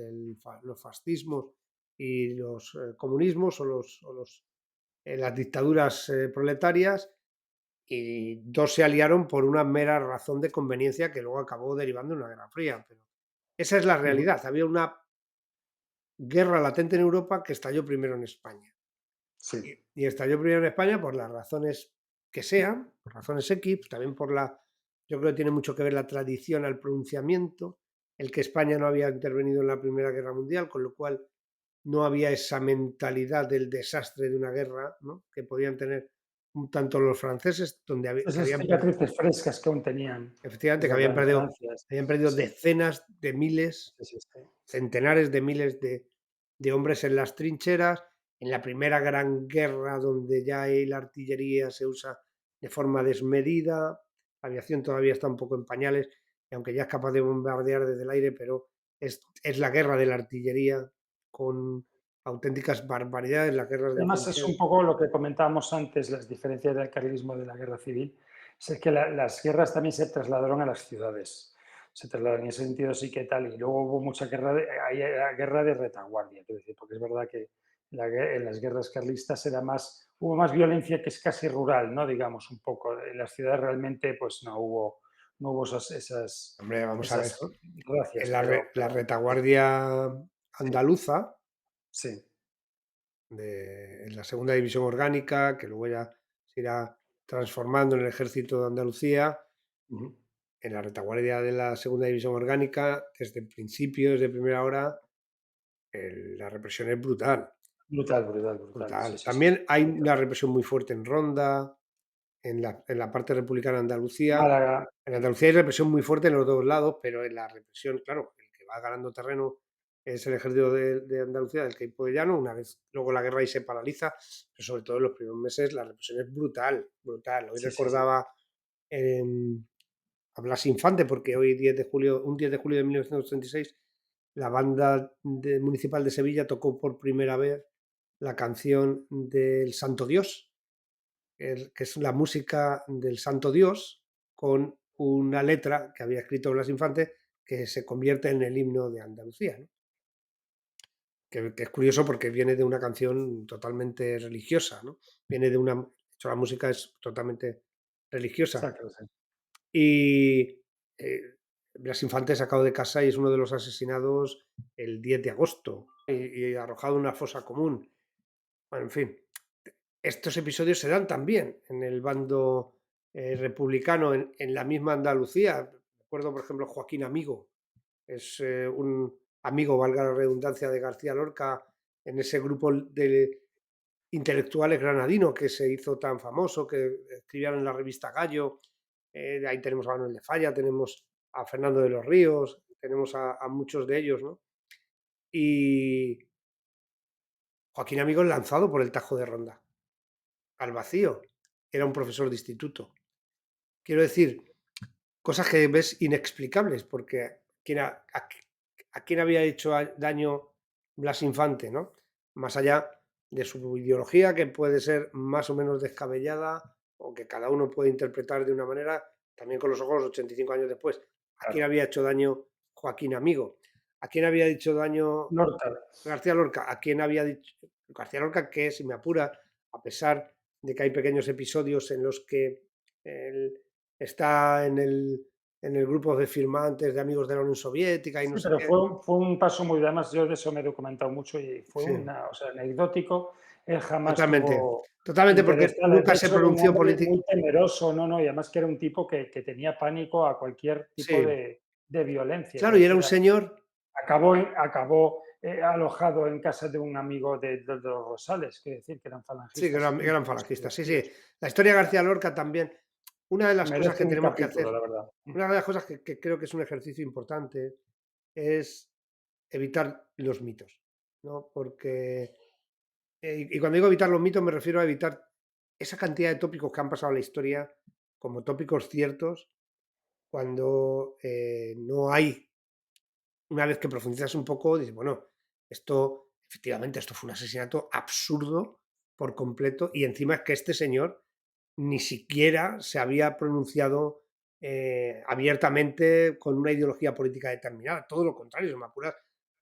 Speaker 1: los fascismos y los comunismos o los las dictaduras proletarias y dos se aliaron por una mera razón de conveniencia que luego acabó derivando en una guerra fría. Pero esa es la
Speaker 2: Ujú.
Speaker 1: realidad. Había una guerra latente en Europa que estalló primero en España.
Speaker 2: Sí.
Speaker 1: Y estalló primero en España por las razones que sean, por razones X, también por la, yo creo que tiene mucho que ver la tradición al pronunciamiento, el que España no había intervenido en la Primera Guerra Mundial, con lo cual no había esa mentalidad del desastre de una guerra, ¿no? Que podían tener un tanto los franceses, donde que
Speaker 2: Esas
Speaker 1: habían
Speaker 2: cicatrices frescas que aún tenían,
Speaker 1: efectivamente,
Speaker 2: es
Speaker 1: que
Speaker 2: verdad, en Francia.
Speaker 1: habían perdido
Speaker 2: Sí,
Speaker 1: decenas de miles,
Speaker 2: sí, sí, sí.
Speaker 1: centenares de miles de hombres en las trincheras, en la primera gran guerra donde ya la artillería se usa de forma desmedida, la aviación todavía está un poco en pañales, y aunque ya es capaz de bombardear desde el aire, pero es la guerra de la artillería con auténticas barbaridades, las guerras de
Speaker 2: Además, es
Speaker 1: trinchera.
Speaker 2: un poco lo que comentábamos antes, las diferencias del carlismo de la guerra civil, es que las guerras también se trasladaron a las ciudades. Se trasladaron en ese sentido, sí que tal. Y luego hubo mucha guerra guerra de retaguardia, quiero decir, porque es verdad que en las guerras carlistas hubo más violencia que es casi rural, ¿no? Digamos, un poco. En las ciudades realmente, pues no hubo
Speaker 1: Hombre, vamos a ver,
Speaker 2: esas
Speaker 1: en
Speaker 2: gracias,
Speaker 1: la
Speaker 2: pero
Speaker 1: retaguardia
Speaker 2: sí,
Speaker 1: andaluza,
Speaker 2: sí.
Speaker 1: en la segunda división orgánica, que luego ya se irá transformando en el ejército de Andalucía,
Speaker 2: Ujú.
Speaker 1: en la retaguardia de la segunda división orgánica, desde el principio, desde primera hora, la represión es brutal,
Speaker 2: Brutal, brutal, brutal. Sí,
Speaker 1: brutal.
Speaker 2: sí, sí, sí.
Speaker 1: También hay una represión muy fuerte en Ronda, en la parte republicana de Andalucía.
Speaker 2: Málaga.
Speaker 1: En Andalucía hay represión muy fuerte en los dos lados, pero en la represión, claro, el que va ganando terreno es el ejército de Andalucía, del Queipo de Llano. Una vez luego la guerra ahí se paraliza, pero sobre todo en los primeros meses la represión es brutal, brutal. Hoy
Speaker 2: Sí, sí, sí.
Speaker 1: recordaba a Blas Infante, porque hoy 10 de julio, un 10 de julio de 1936, la banda municipal de Sevilla tocó por primera vez la canción del Santo Dios, que es la música del Santo Dios con una letra que había escrito Blas Infante que se convierte en el himno de Andalucía, ¿no? Que es curioso porque viene de una canción totalmente religiosa, ¿no? Viene de una... De hecho, la música es totalmente religiosa.
Speaker 2: Sacro, sí.
Speaker 1: Y eh, Blas Infante sacado de casa y es uno de los asesinados el 10 de agosto y arrojado en una fosa común. Bueno, en fin, estos episodios se dan también en el bando republicano, en la misma Andalucía. Recuerdo, por ejemplo, Joaquín Amigo, es un amigo, valga la redundancia, de García Lorca, en ese grupo de intelectuales granadinos que se hizo tan famoso, que escribían en la revista Gallo. Ahí tenemos a Manuel de Falla, tenemos a Fernando de los Ríos, tenemos a muchos de ellos, ¿no? Y Joaquín Amigo es lanzado por el Tajo de Ronda, al vacío. Era un profesor de instituto. Quiero decir, cosas que ves inexplicables, porque a quién había hecho daño Blas Infante, ¿no? Más allá de su ideología, que puede ser más o menos descabellada, o que cada uno puede interpretar de una manera, también con los ojos 85 años después. ¿A quién
Speaker 2: Claro.
Speaker 1: había hecho daño Joaquín Amigo? ¿A quién había hecho daño
Speaker 2: Lorca.
Speaker 1: García Lorca? ¿A quién había dicho García Lorca que, si me apura, a pesar de que hay pequeños episodios en los que él está en el grupo de firmantes de amigos de la Unión Soviética y no
Speaker 2: Sí,
Speaker 1: sé
Speaker 2: pero
Speaker 1: qué?
Speaker 2: fue un paso muy además yo de eso me he documentado mucho y fue
Speaker 1: Sí,
Speaker 2: o sea, anecdótico. Él jamás
Speaker 1: totalmente.
Speaker 2: tuvo
Speaker 1: Totalmente, porque
Speaker 2: intelectuales.
Speaker 1: nunca
Speaker 2: De
Speaker 1: se
Speaker 2: hecho, era un
Speaker 1: pronunció
Speaker 2: hombre
Speaker 1: político.
Speaker 2: muy temeroso, no, no, y además que era un tipo que tenía pánico a cualquier tipo
Speaker 1: Sí,
Speaker 2: de violencia.
Speaker 1: claro,
Speaker 2: Quiero
Speaker 1: y era un
Speaker 2: decir,
Speaker 1: señor.
Speaker 2: acabó alojado en casa de un amigo de los Rosales, quiero decir, que eran
Speaker 1: Sí,
Speaker 2: falangistas y
Speaker 1: gran
Speaker 2: punto,
Speaker 1: falangista. Sí, sí.
Speaker 2: desaparecidos.
Speaker 1: La historia de
Speaker 2: O sea,
Speaker 1: García Lorca también. Una de las cosas
Speaker 2: merece
Speaker 1: que
Speaker 2: un
Speaker 1: tenemos que
Speaker 2: capítulo,
Speaker 1: hacer,
Speaker 2: la verdad.
Speaker 1: una de las cosas que creo que es un ejercicio importante, es evitar los mitos, ¿no? Porque, y cuando digo evitar los mitos me refiero a evitar esa cantidad de tópicos que han pasado a la historia como tópicos ciertos, cuando no hay, una vez que profundizas un poco, dices, bueno, esto, efectivamente, esto fue un asesinato absurdo por completo, y encima es que este señor ni siquiera se había pronunciado abiertamente con una ideología política determinada, todo lo contrario, si me apuras,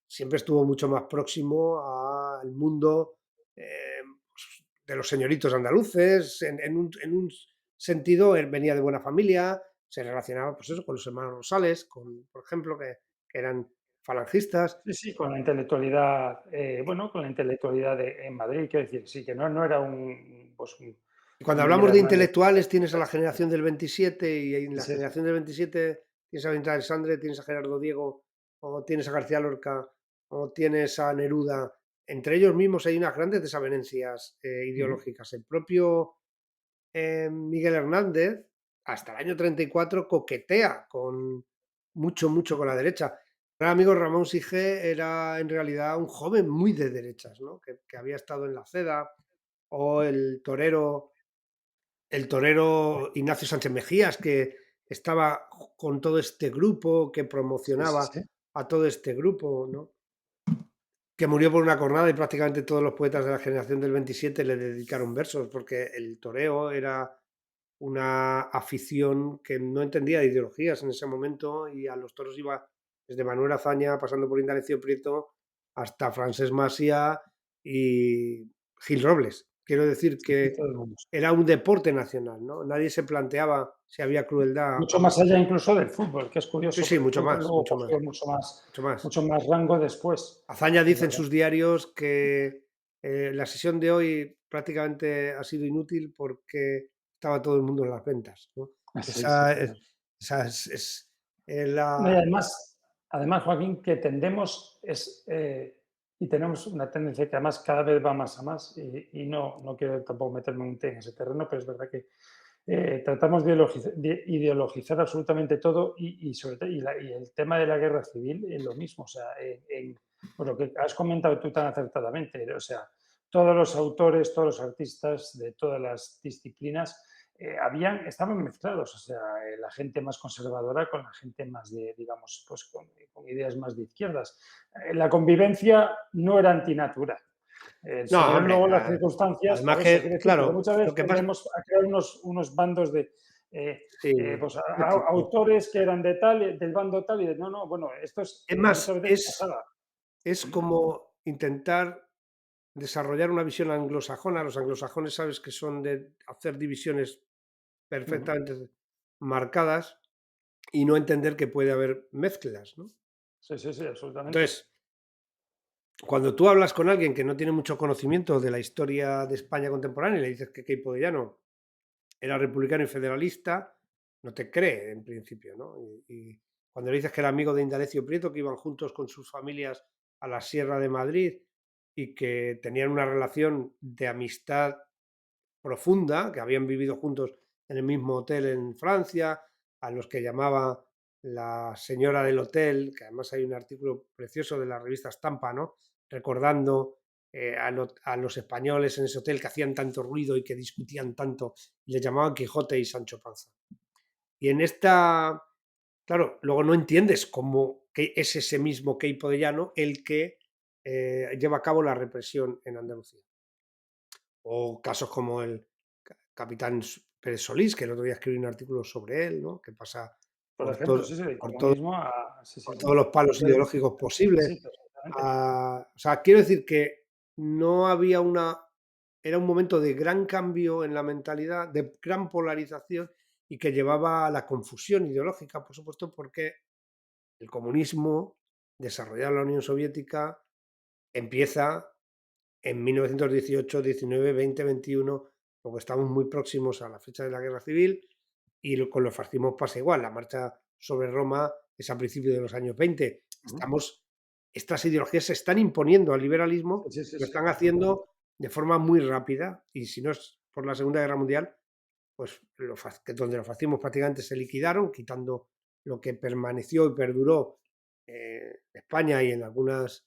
Speaker 1: siempre estuvo mucho más próximo al mundo de los señoritos andaluces, en un sentido, él venía de buena familia, se relacionaba, pues eso, con los hermanos Rosales, por ejemplo, que eran falangistas.
Speaker 2: Sí, sí, con la intelectualidad, bueno, con la intelectualidad en Madrid, quiero decir, sí, que no era un, pues,
Speaker 1: Y
Speaker 2: un
Speaker 1: cuando
Speaker 2: Miguel
Speaker 1: hablamos de
Speaker 2: Hernández.
Speaker 1: intelectuales, tienes a la generación del 27 y en
Speaker 2: Sí,
Speaker 1: la
Speaker 2: sí, sí.
Speaker 1: generación del 27 tienes a Benito Alexandre, tienes a Gerardo Diego, o tienes a García Lorca, o tienes a Neruda. Entre ellos mismos hay unas grandes desavenencias
Speaker 2: Ujú.
Speaker 1: ideológicas. El propio Miguel Hernández, hasta el año 34, coquetea con mucho con la derecha. El amigo Ramón Sige era en realidad un joven muy de derechas, ¿no? Que había estado en la CEDA, o el torero Ignacio Sánchez Mejías, que estaba con todo este grupo, que
Speaker 2: Sí, sí,
Speaker 1: promocionaba
Speaker 2: sí.
Speaker 1: a todo este grupo, ¿no? Que murió por una cornada y prácticamente todos los poetas de la generación del 27 le dedicaron versos, porque el toreo era una afición que no entendía de ideologías en ese momento y a los toros iba desde Manuel Azaña, pasando por Indalecio Prieto, hasta Francesc Macià y Gil Robles. Quiero decir
Speaker 2: Sí, sí,
Speaker 1: que
Speaker 2: todo el mundo.
Speaker 1: era un deporte nacional, ¿no? Nadie se planteaba si había crueldad
Speaker 2: Mucho
Speaker 1: o no.
Speaker 2: más allá incluso del fútbol, que es
Speaker 1: Sí,
Speaker 2: curioso,
Speaker 1: sí,
Speaker 2: porque el
Speaker 1: mucho
Speaker 2: fútbol
Speaker 1: más,
Speaker 2: luego
Speaker 1: mucho más,
Speaker 2: cogió
Speaker 1: mucho más.
Speaker 2: mucho más rango después,
Speaker 1: Azaña
Speaker 2: es
Speaker 1: dice en
Speaker 2: verdad.
Speaker 1: sus diarios que la sesión de hoy prácticamente ha sido inútil porque estaba todo el mundo en las ventas, ¿no?
Speaker 2: Sí, sí,
Speaker 1: Esa es,
Speaker 2: total.
Speaker 1: esa es
Speaker 2: No, y
Speaker 1: la...
Speaker 2: además, Joaquín, que tendemos y tenemos una tendencia que además cada vez va más a más, y no quiero tampoco meterme un té en ese terreno, pero es verdad que tratamos de ideologizar absolutamente todo y sobre todo, y el tema de la guerra civil es lo mismo, o sea, pues lo que has comentado tú tan acertadamente, o sea, todos los autores, todos los artistas de todas las disciplinas estaban mezclados, o sea, la gente más conservadora con la gente más de, digamos, pues con ideas más de izquierdas. La convivencia no era antinatural.
Speaker 1: No,
Speaker 2: Se dieron
Speaker 1: hombre,
Speaker 2: luego las circunstancias,
Speaker 1: además
Speaker 2: por eso
Speaker 1: que,
Speaker 2: quiero decir, porque
Speaker 1: claro,
Speaker 2: muchas
Speaker 1: lo
Speaker 2: veces
Speaker 1: que pasa,
Speaker 2: tendemos a crear unos bandos de
Speaker 1: sí,
Speaker 2: pues,
Speaker 1: crítico.
Speaker 2: autores que eran de tal, del bando tal, y de no, no, bueno, esto es
Speaker 1: Es
Speaker 2: muchas
Speaker 1: más,
Speaker 2: veces pasaba.
Speaker 1: es como intentar desarrollar una visión anglosajona. Los anglosajones sabes que son de hacer divisiones
Speaker 2: Ujú.
Speaker 1: perfectamente marcadas y no entender que puede haber mezclas, ¿no?
Speaker 2: Sí, sí, sí, absolutamente.
Speaker 1: Entonces, cuando tú hablas con alguien que no tiene mucho conocimiento de la historia de España contemporánea y le dices que Queipo de Llano era republicano y federalista, no te cree en principio, ¿no? Y cuando le dices que era amigo de Indalecio Prieto, que iban juntos con sus familias a la Sierra de Madrid y que tenían una relación de amistad profunda, que habían vivido juntos en el mismo hotel en Francia, a los que llamaba la señora del hotel, que además hay un artículo precioso de la revista Estampa, ¿no? Recordando a los españoles en ese hotel que hacían tanto ruido y que discutían tanto, y les llamaban Quijote y Sancho Panza. Y en esta, claro, luego no entiendes cómo que es ese mismo Queipo de Llano el que lleva a cabo la represión en Andalucía. O casos como el capitán Pérez Solís, que el otro día escribí un artículo sobre él, ¿no? Que pasa
Speaker 2: Por
Speaker 1: por,
Speaker 2: ejemplo,
Speaker 1: todo,
Speaker 2: sí, sí, del
Speaker 1: por, todo,
Speaker 2: comunismo a, sí, sí,
Speaker 1: por
Speaker 2: sí,
Speaker 1: todos los palos
Speaker 2: desde el
Speaker 1: ideológicos
Speaker 2: sí,
Speaker 1: posibles.
Speaker 2: sí, absolutamente.
Speaker 1: O sea, quiero decir que no había era un momento de gran cambio en la mentalidad, de gran polarización y que llevaba a la confusión ideológica, por supuesto, porque el comunismo, desarrollado en la Unión Soviética, empieza en 1918, 19, 20, 21, porque estamos muy próximos a la fecha de la Guerra Civil y con los fascismos pasa igual. La marcha sobre Roma es a principios de los años 20.
Speaker 2: Ujú.
Speaker 1: Estas ideologías se están imponiendo al
Speaker 2: Sí,
Speaker 1: liberalismo,
Speaker 2: sí, sí,
Speaker 1: lo
Speaker 2: sí,
Speaker 1: están
Speaker 2: absolutamente.
Speaker 1: haciendo de forma muy rápida y si no es por la Segunda Guerra Mundial, pues donde los fascismos prácticamente se liquidaron, quitando lo que permaneció y perduró España y en algunas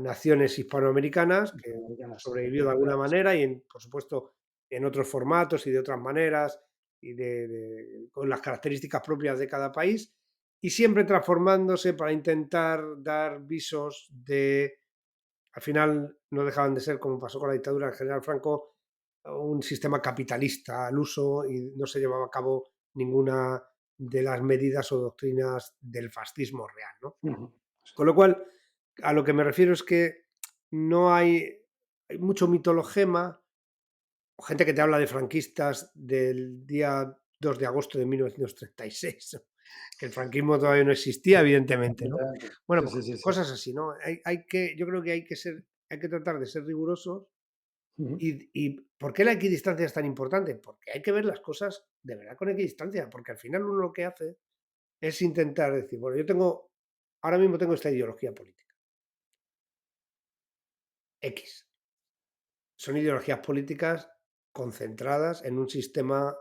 Speaker 1: naciones hispanoamericanas, que
Speaker 2: Norteamericanas,
Speaker 1: sobrevivió de alguna
Speaker 2: efectivamente.
Speaker 1: manera y, por supuesto, en otros formatos y de otras maneras y con las características propias de cada país y siempre transformándose para intentar dar visos de, al final no dejaban de ser, como pasó con la dictadura del general Franco, un sistema capitalista al uso y no se llevaba a cabo ninguna de las medidas o doctrinas del fascismo real, ¿no?
Speaker 2: Ujú.
Speaker 1: Con lo cual, a lo que me refiero es que no hay mucho mitologema, gente que te habla de franquistas del día 2 de agosto de 1936, ¿no? Que el franquismo todavía no existía, evidentemente, ¿no?
Speaker 2: Completamente.
Speaker 1: Bueno,
Speaker 2: Sí,
Speaker 1: pues
Speaker 2: sí, sí, sí.
Speaker 1: cosas así, ¿no? Yo creo que hay que tratar de ser rigurosos.
Speaker 2: Ujú,
Speaker 1: ¿Y por qué la equidistancia es tan importante? Porque hay que ver las cosas de verdad con equidistancia, porque al final uno lo que hace es intentar decir, bueno, ahora mismo tengo esta ideología política, X. Son ideologías políticas concentradas en un sistema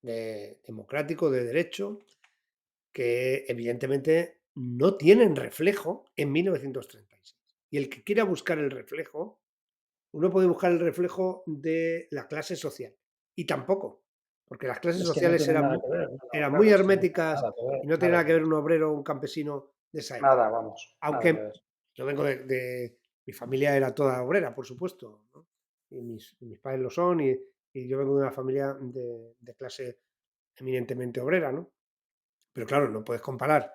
Speaker 1: democrático de derecho que evidentemente no tienen reflejo en 1936. Y el que quiera buscar el reflejo, uno puede buscar el reflejo de la clase social. Y tampoco, porque las clases
Speaker 2: es que no
Speaker 1: sociales
Speaker 2: tiene nada que ver, no, no,
Speaker 1: eran muy
Speaker 2: claro, es que no tiene
Speaker 1: herméticas
Speaker 2: nada que ver,
Speaker 1: y no tiene
Speaker 2: nada
Speaker 1: nada
Speaker 2: que
Speaker 1: que ver
Speaker 2: ver.
Speaker 1: un obrero o un campesino de esa época.
Speaker 2: Nada, vamos, nada que
Speaker 1: Aunque
Speaker 2: ver.
Speaker 1: yo vengo mi familia era toda obrera, por supuesto, ¿no? Y mis padres lo son, y yo vengo de una familia de clase eminentemente obrera, ¿no? Pero claro, no puedes comparar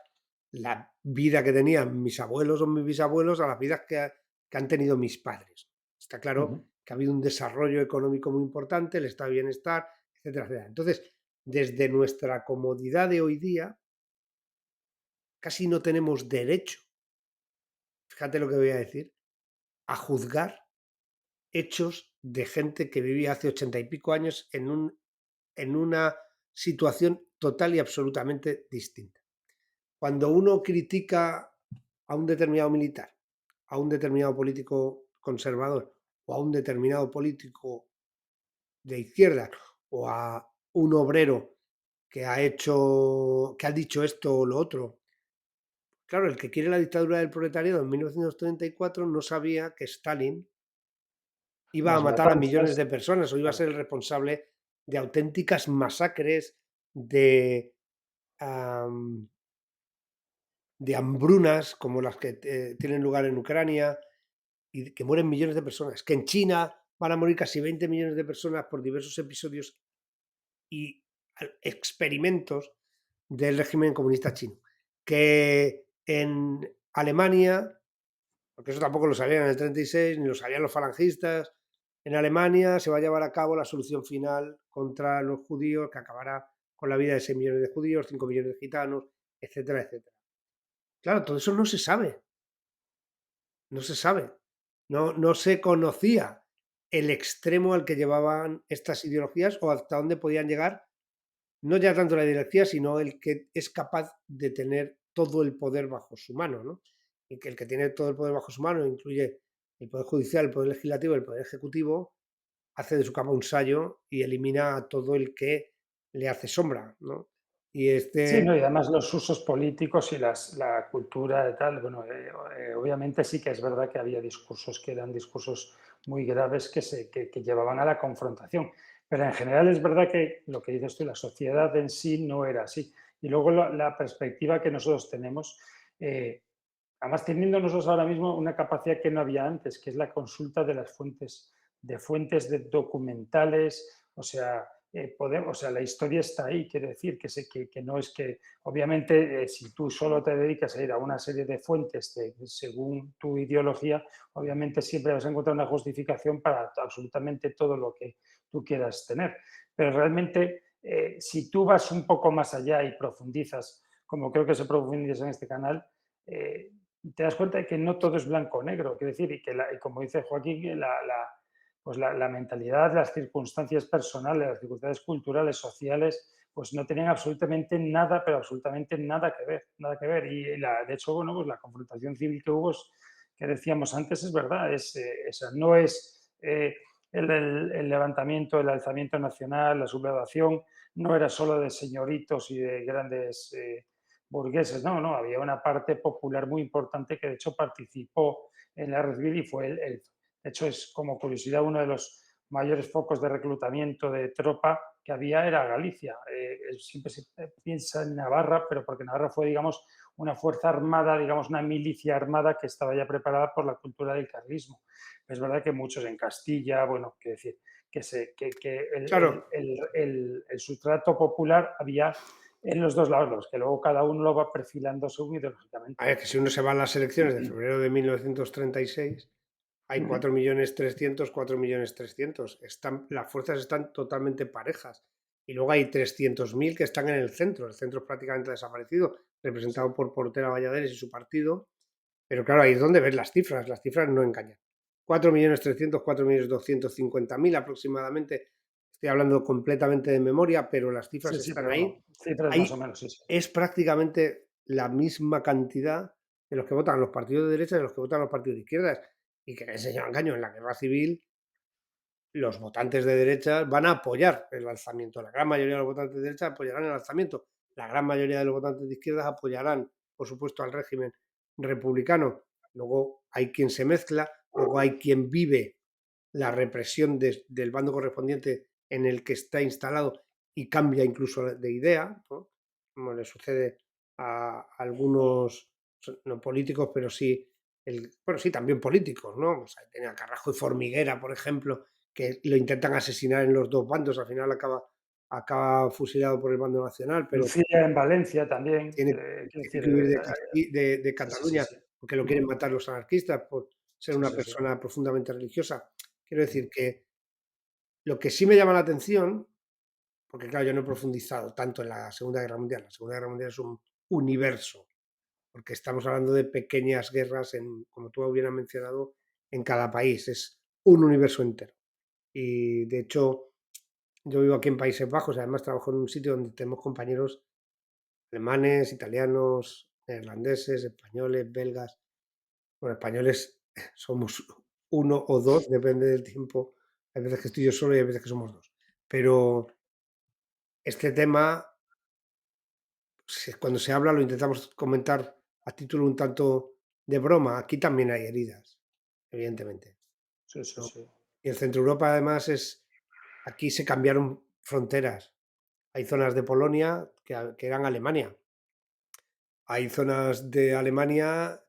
Speaker 1: la vida que tenían mis abuelos o mis bisabuelos a las vidas que han tenido mis padres. Está claro
Speaker 2: Ujú.
Speaker 1: que ha habido un desarrollo económico muy importante, el estado de bienestar, etcétera, etcétera. Entonces, desde nuestra comodidad de hoy día, casi no tenemos derecho, fíjate lo que voy a decir, a juzgar hechos de gente que vivía hace 80 y pico años en una situación total y absolutamente distinta. Cuando uno critica a un determinado militar, a un determinado político conservador o a un determinado político de izquierda o a un obrero que ha dicho esto o lo otro. Claro, el que quiere la dictadura del proletariado en 1934 no sabía que Stalin iba a
Speaker 2: Las
Speaker 1: matar a
Speaker 2: matanzas,
Speaker 1: millones de personas o iba a
Speaker 2: claro.
Speaker 1: ser el responsable de auténticas masacres, de, am, de hambrunas como las que tienen lugar en Ucrania y que mueren millones de personas, que en China van a morir casi 20 millones de personas por diversos episodios y experimentos del régimen comunista chino, que en Alemania, porque eso tampoco lo sabían en el 36, ni lo sabían los falangistas. En Alemania se va a llevar a cabo la solución final contra los judíos, que acabará con la vida de 6 millones de judíos, 5 millones de gitanos, etcétera, etcétera. Claro, todo eso no se sabe, no se sabe. No se conocía el extremo al que llevaban estas ideologías o hasta dónde podían llegar, no ya tanto la ideología, sino el que es capaz de tener todo el poder bajo su mano, ¿no? Y que el que tiene todo el poder bajo su mano incluye el poder judicial, el poder legislativo, el poder ejecutivo, hace de su capa un sayo y elimina a todo el que le hace sombra, ¿no? Y
Speaker 2: Sí, no, y
Speaker 1: este,
Speaker 2: además los usos políticos y la cultura y tal, bueno, obviamente sí que es verdad que había discursos que eran discursos muy graves que llevaban a la confrontación, pero en general es verdad que lo que dices tú, la sociedad en sí no era así. Y luego la perspectiva que nosotros tenemos, eh, además teniendo nosotros ahora mismo una capacidad que no había antes, que es la consulta de las fuentes, de fuentes de documentales, o sea, podemos, o sea, la historia está ahí, quiere decir que no es que, obviamente, si tú solo te dedicas a ir a una serie de fuentes según tu ideología, obviamente siempre vas a encontrar una justificación para absolutamente todo lo que tú quieras tener. Pero realmente, si tú vas un poco más allá y profundizas, como creo que se profundiza en este canal, eh, te das cuenta de que no todo es blanco o negro, quiero decir, y como dice Joaquín, pues la mentalidad, las circunstancias personales, las circunstancias culturales, sociales, pues no tenían absolutamente nada, pero absolutamente nada que ver, nada que ver. Y de hecho, bueno, pues la confrontación civil que hubo, que decíamos antes, es verdad, esa no es el levantamiento, el alzamiento nacional, la sublevación, no era solo de señoritos y de grandes burgueses, no, no, había una parte popular muy importante que de hecho participó en la guerra civil y fue de hecho es como curiosidad uno de los mayores focos de reclutamiento de tropa que había era Galicia. Siempre se piensa en Navarra, pero porque Navarra fue, digamos, una fuerza armada, digamos, una milicia armada que estaba ya preparada por la cultura del carlismo. Es verdad que muchos en Castilla, bueno, que decir, que
Speaker 1: claro,
Speaker 2: el sustrato popular había en los dos lados, que luego cada uno lo va perfilando según ideológicamente.
Speaker 1: a ver, que si uno se va a las elecciones de febrero de 1936, hay
Speaker 2: Ujú.
Speaker 1: 4.300.000, 4.300.000. Las fuerzas están totalmente parejas. Y luego hay 300.000 que están en el centro. El centro es prácticamente desaparecido,
Speaker 2: Sí,
Speaker 1: representado por Portela Valladares y su partido. Pero claro, ahí es donde ves las cifras no engañan. 4.300.000, 4.250.000 aproximadamente. Estoy hablando completamente de memoria, pero las cifras
Speaker 2: sí, sí,
Speaker 1: están
Speaker 2: pero
Speaker 1: ahí.
Speaker 2: bueno, cifras más o
Speaker 1: Ahí
Speaker 2: menos, sí, sí.
Speaker 1: es prácticamente la misma cantidad de los que votan los partidos de derecha y de los que votan los partidos de izquierdas. Y que ese señor engaño, en la guerra civil, los votantes de derecha van a apoyar el alzamiento. La gran mayoría de los votantes de derecha apoyarán el alzamiento. La gran mayoría de los votantes de izquierdas apoyarán, por supuesto, al régimen republicano. Luego hay quien se mezcla, luego hay quien vive la represión del bando correspondiente en el que está instalado y cambia incluso de idea, ¿no? Como le sucede a algunos, no políticos, pero sí, bueno, sí, también políticos, ¿no? O sea, tenía Carrasco y Formiguera, por ejemplo, que lo intentan asesinar en los dos bandos, al final acaba fusilado por el bando nacional, pero
Speaker 2: Lucía en Valencia también,
Speaker 1: tiene,
Speaker 2: quiero
Speaker 1: tiene
Speaker 2: decir,
Speaker 1: que huir de
Speaker 2: sí, sí, sí,
Speaker 1: Cataluña
Speaker 2: sí.
Speaker 1: porque lo quieren
Speaker 2: Ujú.
Speaker 1: matar los anarquistas por ser
Speaker 2: Sí,
Speaker 1: una
Speaker 2: sí, sí.
Speaker 1: persona profundamente religiosa. Quiero decir
Speaker 2: Ujú.
Speaker 1: que lo que sí me llama la atención, porque claro, yo no he profundizado tanto en la Segunda Guerra Mundial. La Segunda Guerra Mundial es un universo, porque estamos hablando de pequeñas guerras, como tú bien has mencionado, en cada país. Es un universo entero. Y de hecho, yo vivo aquí en Países Bajos, además trabajo en un sitio donde tenemos compañeros alemanes, italianos, neerlandeses, españoles, belgas. Bueno, españoles somos uno o dos, depende del tiempo. Hay veces que estoy yo solo y hay veces que somos dos. Pero este tema, cuando se habla, lo intentamos comentar a título un tanto de broma. Aquí también hay heridas, evidentemente,
Speaker 2: Sí, sí,
Speaker 1: ¿no?
Speaker 2: sí.
Speaker 1: Y en Centro Europa, además, aquí se cambiaron fronteras. Hay zonas de Polonia que eran Alemania. Hay zonas de Alemania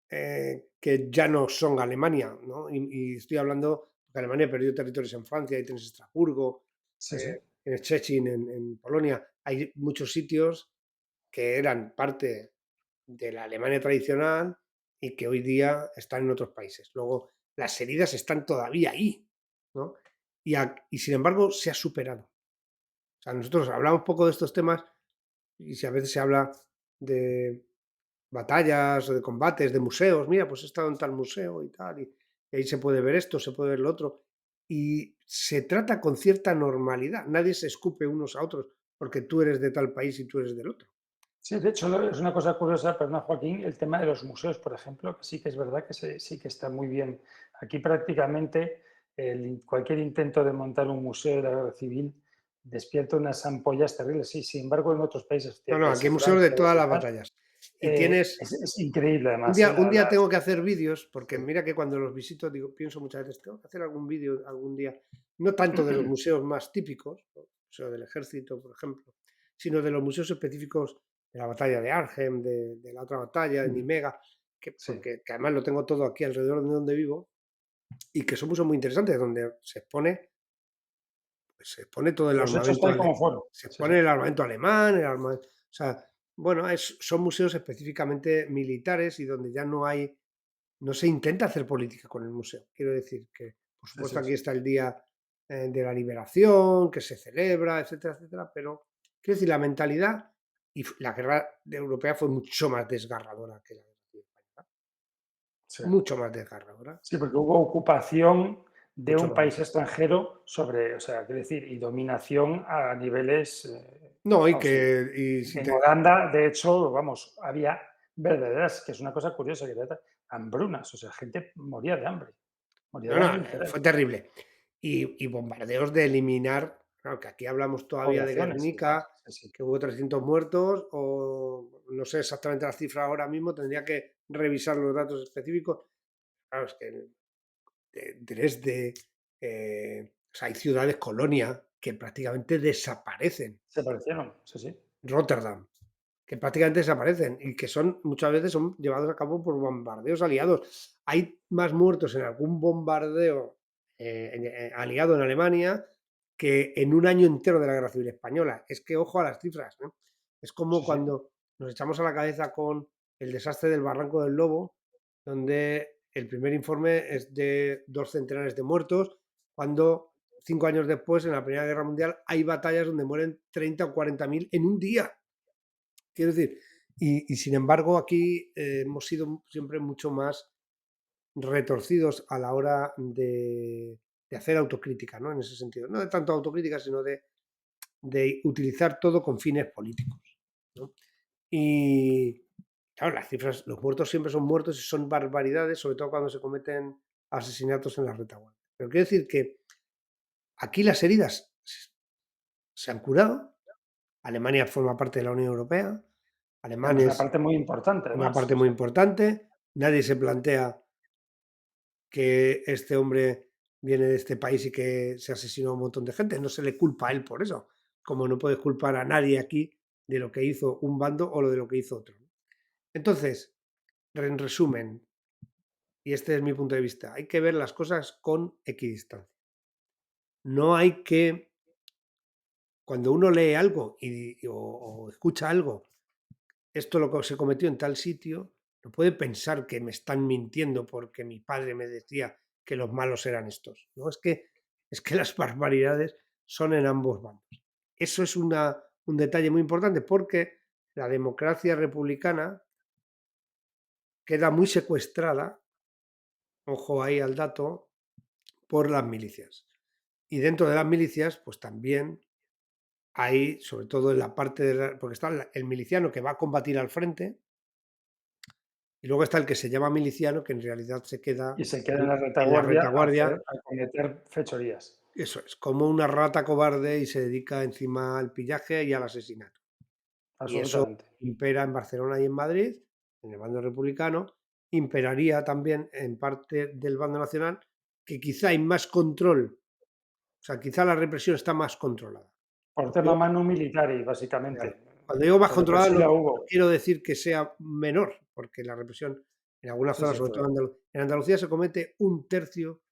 Speaker 1: que ya no son Alemania, ¿no? Y estoy hablando que Alemania perdió territorios en Francia, ahí tienes Estrasburgo,
Speaker 2: Sí, sí.
Speaker 1: tienes Szczecin en Polonia. Hay muchos sitios que eran parte de la Alemania tradicional y que hoy día están en otros países. Luego, las heridas están todavía ahí, ¿no? Y sin embargo, se ha superado. O sea, nosotros hablamos poco de estos temas y si a veces se habla de batallas o de combates, de museos, mira, pues he estado en tal museo y tal, y ahí se puede ver esto, se puede ver lo otro. Y se trata con cierta normalidad. Nadie se escupe unos a otros porque tú eres de tal país y tú eres del otro.
Speaker 2: Sí, de hecho, es una cosa curiosa, perdona, Joaquín, el tema de los museos, por ejemplo, que sí que es verdad que sí que está muy bien. Aquí prácticamente cualquier intento de montar un museo de la guerra civil despierta unas ampollas terribles. Sí, sin embargo, en otros países,
Speaker 1: No, no, aquí
Speaker 2: véase
Speaker 1: hay museos de
Speaker 2: Francia,
Speaker 1: todas
Speaker 2: véase
Speaker 1: las
Speaker 2: tal,
Speaker 1: batallas. Y tienes,
Speaker 2: es increíble
Speaker 1: un
Speaker 2: además.
Speaker 1: día, un día tengo que hacer vídeos, porque
Speaker 2: Sí.
Speaker 1: mira que cuando los visito, digo, pienso muchas veces, tengo que hacer algún vídeo algún día, no tanto de los museos más típicos, ¿no? El Museo del Ejército, por ejemplo, sino de los museos específicos de la batalla de Arnhem, de la otra batalla, de
Speaker 2: Ujú.
Speaker 1: Nimega,
Speaker 2: Sí,
Speaker 1: que además lo tengo todo aquí alrededor de donde vivo, y que son museos muy interesantes, donde se expone todo el
Speaker 2: los hechos
Speaker 1: armamento,
Speaker 2: tal como fueron.
Speaker 1: se
Speaker 2: Sí, sí.
Speaker 1: expone el armamento alemán, o sea, bueno, son museos específicamente militares y donde ya no se intenta hacer política con el museo. Quiero decir que, por
Speaker 2: Sí,
Speaker 1: supuesto,
Speaker 2: sí,
Speaker 1: aquí
Speaker 2: sí.
Speaker 1: está el Día de la Liberación, que se celebra, etcétera, etcétera, pero quiero decir, la mentalidad y la europea fue mucho más desgarradora que la guerra civil española,
Speaker 2: Sí.
Speaker 1: mucho más desgarradora,
Speaker 2: Sí, porque hubo ocupación de
Speaker 1: mucho
Speaker 2: un
Speaker 1: más.
Speaker 2: país extranjero sobre, o sea, quiero decir, y dominación a niveles,
Speaker 1: No,
Speaker 2: vamos,
Speaker 1: y si
Speaker 2: en
Speaker 1: te,
Speaker 2: Holanda, de hecho, vamos, había verdaderas, que es una cosa curiosa, que era hambrunas, o sea, gente moría
Speaker 1: no,
Speaker 2: de
Speaker 1: no,
Speaker 2: hambre literal,
Speaker 1: fue terrible. Y bombardeos de eliminar, claro, que aquí hablamos todavía de
Speaker 2: poblaciones y demás.
Speaker 1: Guernica,
Speaker 2: Sí, sí,
Speaker 1: que hubo 300 muertos, o no sé exactamente la cifra ahora mismo, tendría que revisar los datos específicos. Claro, es que Dresde, o sea, hay ciudades, colonia, que prácticamente desaparecen.
Speaker 2: se parecieron, sí, sí,
Speaker 1: Rotterdam, que prácticamente desaparecen y que muchas veces son llevados a cabo por bombardeos aliados. Hay más muertos en algún bombardeo aliado en Alemania que en un año entero de la Guerra Civil Española. Es que ojo a las cifras, ¿no? Es como
Speaker 2: sí, sí,
Speaker 1: cuando nos echamos a la cabeza con el desastre del Barranco del Lobo, donde el primer informe es de 2 centenares de muertos, cuando 5 años después, en la Primera Guerra Mundial, hay batallas donde mueren 30 o 40.000 en un día. Quiero decir, y sin embargo aquí hemos sido siempre mucho más retorcidos a la hora de hacer autocrítica, ¿no? En ese sentido. No de tanto autocrítica, sino de utilizar todo con fines políticos, ¿no? Y claro, las cifras, los muertos siempre son muertos y son barbaridades, sobre todo cuando se cometen asesinatos en la retaguardia. Pero quiero decir que aquí las heridas se han curado. Alemania forma parte de la Unión Europea.
Speaker 2: Además,
Speaker 1: Alemania
Speaker 2: una
Speaker 1: es
Speaker 2: parte muy importante,
Speaker 1: una
Speaker 2: además.
Speaker 1: parte
Speaker 2: O
Speaker 1: muy
Speaker 2: sea,
Speaker 1: importante. Nadie se plantea que este hombre viene de este país y que se asesinó a un montón de gente. No se le culpa a él por eso, como no puedes culpar a nadie aquí de lo que hizo un bando o lo de lo que hizo otro. Entonces, en resumen, y este es mi punto de vista, hay que ver las cosas con equidistancia. No hay que, cuando uno lee algo o escucha algo, esto lo que se cometió en tal sitio, no puede pensar que me están mintiendo porque mi padre me decía que los malos eran estos. No, es que las barbaridades son en ambos bandos. Eso es un detalle muy importante porque la democracia republicana queda muy secuestrada, ojo ahí al dato, por las milicias. Y dentro de las milicias, pues también hay, sobre todo en la parte porque está el miliciano que va a combatir al frente, y luego está el que se llama miliciano, que en realidad se queda
Speaker 2: y se queda en la
Speaker 1: en la
Speaker 2: retaguardia
Speaker 1: retaguardia.
Speaker 2: a cometer fechorías.
Speaker 1: Eso es, como una rata cobarde y se dedica encima al pillaje y al asesinato. Y eso
Speaker 2: Absolutamente.
Speaker 1: impera en Barcelona y en Madrid, en el bando republicano, imperaría también en parte del bando nacional, que quizá hay más control, o sea, quizá la represión está más controlada.
Speaker 2: Por
Speaker 1: Cuando
Speaker 2: tema
Speaker 1: digo,
Speaker 2: manu militari, básicamente.
Speaker 1: claro, cuando digo más
Speaker 2: Pero
Speaker 1: controlada
Speaker 2: sí
Speaker 1: no,
Speaker 2: la
Speaker 1: no
Speaker 2: hubo.
Speaker 1: quiero decir que sea menor, porque la represión en algunas
Speaker 2: Sí,
Speaker 1: zonas,
Speaker 2: sí
Speaker 1: sobre todo
Speaker 2: fue.
Speaker 1: En Andalucía, se comete un tercio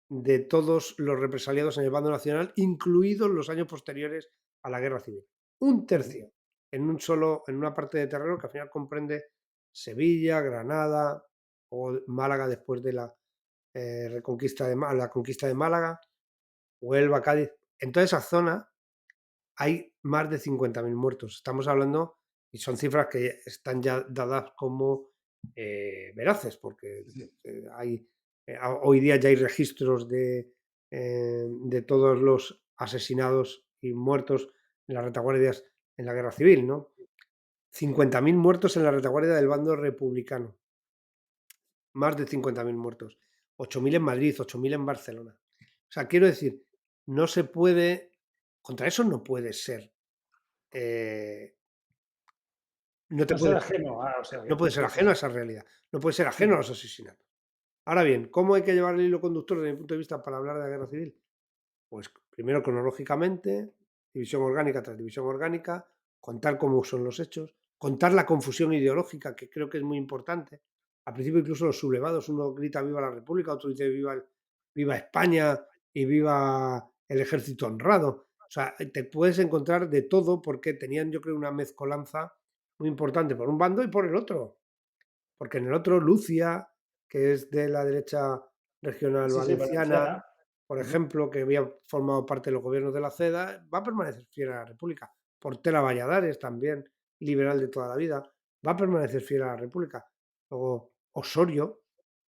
Speaker 1: de todos los represaliados en el bando nacional, incluidos los años posteriores a la guerra civil. Un
Speaker 2: Ujú.
Speaker 1: tercio en una parte de terreno que al final comprende Sevilla, Granada o Málaga después de la reconquista la conquista de Málaga, Huelva, Cádiz. En toda esa zona hay más de 50.000 muertos. Estamos hablando, y son cifras que están ya dadas como veraces, porque
Speaker 2: Sí, sí.
Speaker 1: hay, hoy día ya hay registros de todos los asesinados y muertos en las retaguardias en la guerra civil, ¿no? 50.000 muertos en la retaguardia del bando republicano, más de 50.000 muertos, 8.000 en Madrid, 8.000 en Barcelona. O sea, quiero decir, no se puede, contra eso no puede ser eh, no te
Speaker 2: No ser
Speaker 1: puedes
Speaker 2: ajeno o sea,
Speaker 1: no puedes ser
Speaker 2: sí, sí,
Speaker 1: ajeno a
Speaker 2: sí.
Speaker 1: esa realidad, no puedes ser ajeno a
Speaker 2: Ujú.
Speaker 1: los asesinatos. Ahora bien, ¿cómo hay que llevar el hilo conductor desde mi punto de vista para hablar de la guerra civil? Pues primero cronológicamente, división orgánica tras división orgánica, contar cómo son los hechos, contar la confusión ideológica, que creo que es muy importante. Al principio incluso los sublevados, uno grita viva la República, otro dice viva España y viva el ejército honrado. O sea, te puedes encontrar de todo porque tenían, yo creo, una mezcolanza muy importante por un bando y por el otro. Porque en el otro, Lucia, que es de la derecha regional
Speaker 2: Sí, sí,
Speaker 1: valenciana,
Speaker 2: valenciana.
Speaker 1: por
Speaker 2: Ujú.
Speaker 1: ejemplo, que había formado parte de los gobiernos de la CEDA, va a permanecer fiel a la República. Portela Valladares, también liberal de toda la vida, va a permanecer fiel a la República. Luego, Osorio,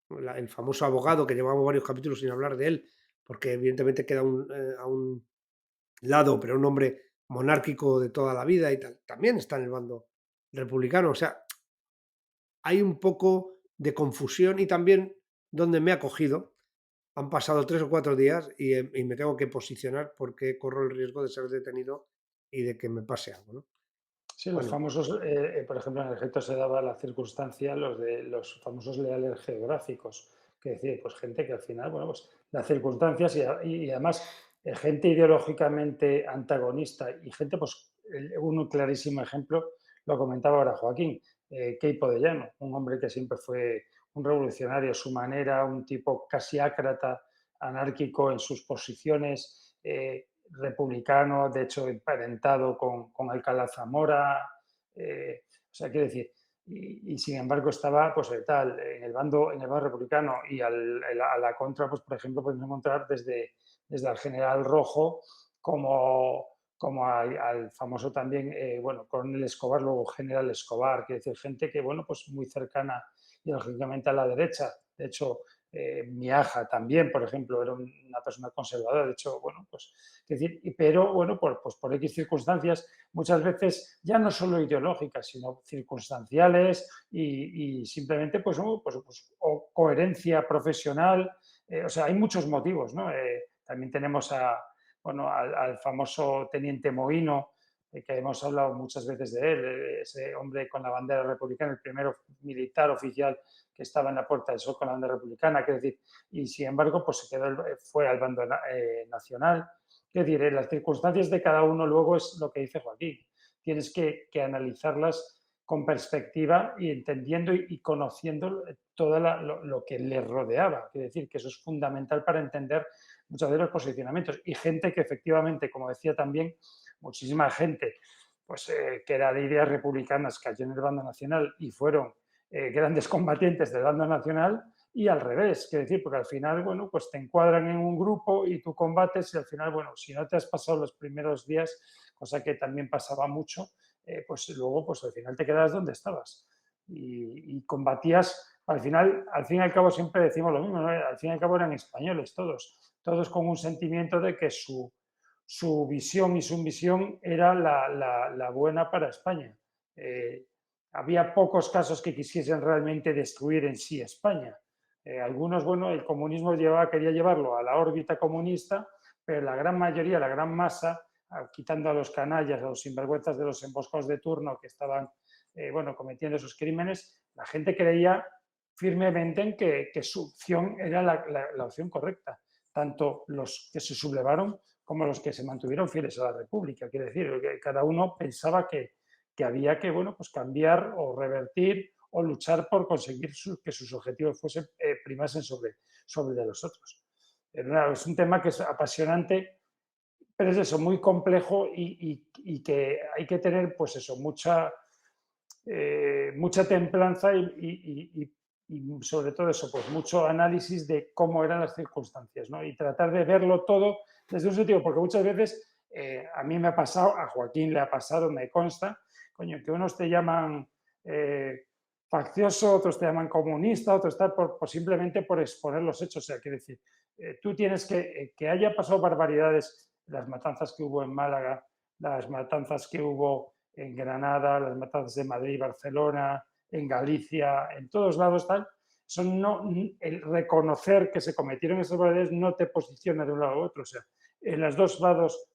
Speaker 1: el famoso abogado que llevamos varios capítulos sin hablar de él, porque evidentemente queda a un lado, pero un hombre monárquico de toda la vida y tal, también está en el bando republicano. O sea, hay un poco de confusión y también donde me ha cogido. Han pasado 3 o 4 días y me tengo que posicionar porque corro el riesgo de ser detenido y de que me pase algo, ¿no?
Speaker 2: Sí, los
Speaker 1: Bueno,
Speaker 2: famosos, por ejemplo, en el ejército se daba la circunstancia, los de los famosos leales geográficos, que decía, pues gente que al final, bueno, pues las circunstancias y además gente ideológicamente antagonista y gente, pues un clarísimo ejemplo, lo comentaba ahora Joaquín, Queipo de Llano, un hombre que siempre fue un revolucionario a su manera, un tipo casi ácrata, anárquico en sus posiciones, republicano, de hecho emparentado con Alcalá Zamora. O sea, quiero decir, y sin embargo estaba pues tal, en el bando republicano y a la contra, pues por ejemplo, podemos encontrar desde al general Rojo como al famoso también, bueno, coronel Escobar, luego general Escobar, que decir, gente que, bueno, pues muy cercana ideológicamente a la derecha. De hecho, Miaja también, por ejemplo, era una persona conservadora. De hecho, bueno, pues, es decir, pero bueno, pues por X circunstancias, muchas veces ya no solo ideológicas, sino circunstanciales y simplemente, pues, o coherencia profesional. O sea, hay muchos motivos, ¿no? También tenemos bueno, al famoso teniente Mohino, que hemos hablado muchas veces de él, ese hombre con la bandera republicana, el primero militar oficial que estaba en la Puerta del Sol con la bandera republicana, quiero decir, y sin embargo, pues se quedó fuera al bando nacional. Quiero decir, las circunstancias de cada uno luego es lo que dice Joaquín. Tienes que analizarlas con perspectiva y entendiendo y conociendo todo lo que le rodeaba. Quiero decir, que eso es fundamental para entender muchos de los posicionamientos. Y gente que efectivamente, como decía también, muchísima gente pues, que era de ideas republicanas cayó en el bando nacional y fueron grandes combatientes del bando nacional y al revés, quiero decir, porque al final, bueno, pues te encuadran en un grupo y tú combates y al final, bueno, si no te has pasado los primeros días, cosa que también pasaba mucho, pues luego, pues al final te quedas donde estabas y combatías, al fin y al cabo siempre decimos lo mismo, ¿no? Al fin y al cabo eran españoles todos con un sentimiento de que su visión y su misión era la buena para España. Había pocos casos que quisiesen realmente destruir en sí España. Algunos, bueno, el comunismo quería llevarlo a la órbita comunista, pero la gran mayoría, la gran masa, quitando a los canallas, a los sinvergüenzas de los emboscados de turno que estaban, bueno, cometiendo esos crímenes, la gente creía firmemente en que su opción era la opción correcta. Tanto los que se sublevaron como los que se mantuvieron fieles a la República. Quiere decir, que cada uno pensaba que había que, bueno, pues cambiar o revertir o luchar por conseguir que sus objetivos fuesen, primasen sobre de los otros. Es un tema que es apasionante, pero es eso, muy complejo y que hay que tener, pues eso, mucha templanza y sobre todo eso, pues mucho análisis de cómo eran las circunstancias, ¿no? Y tratar de verlo todo desde un sentido, porque muchas veces a mí me ha pasado, a Joaquín le ha pasado, me consta, coño, que unos te llaman faccioso, otros te llaman comunista, otros tal, simplemente por exponer los hechos. O sea, quiere decir, tú tienes que haya pasado barbaridades, las matanzas que hubo en Málaga, las matanzas que hubo en Granada, las matanzas de Madrid y Barcelona, en Galicia, en todos lados tal, son el reconocer que se cometieron esas barbaridades no te posiciona de un lado a otro. O sea, en los dos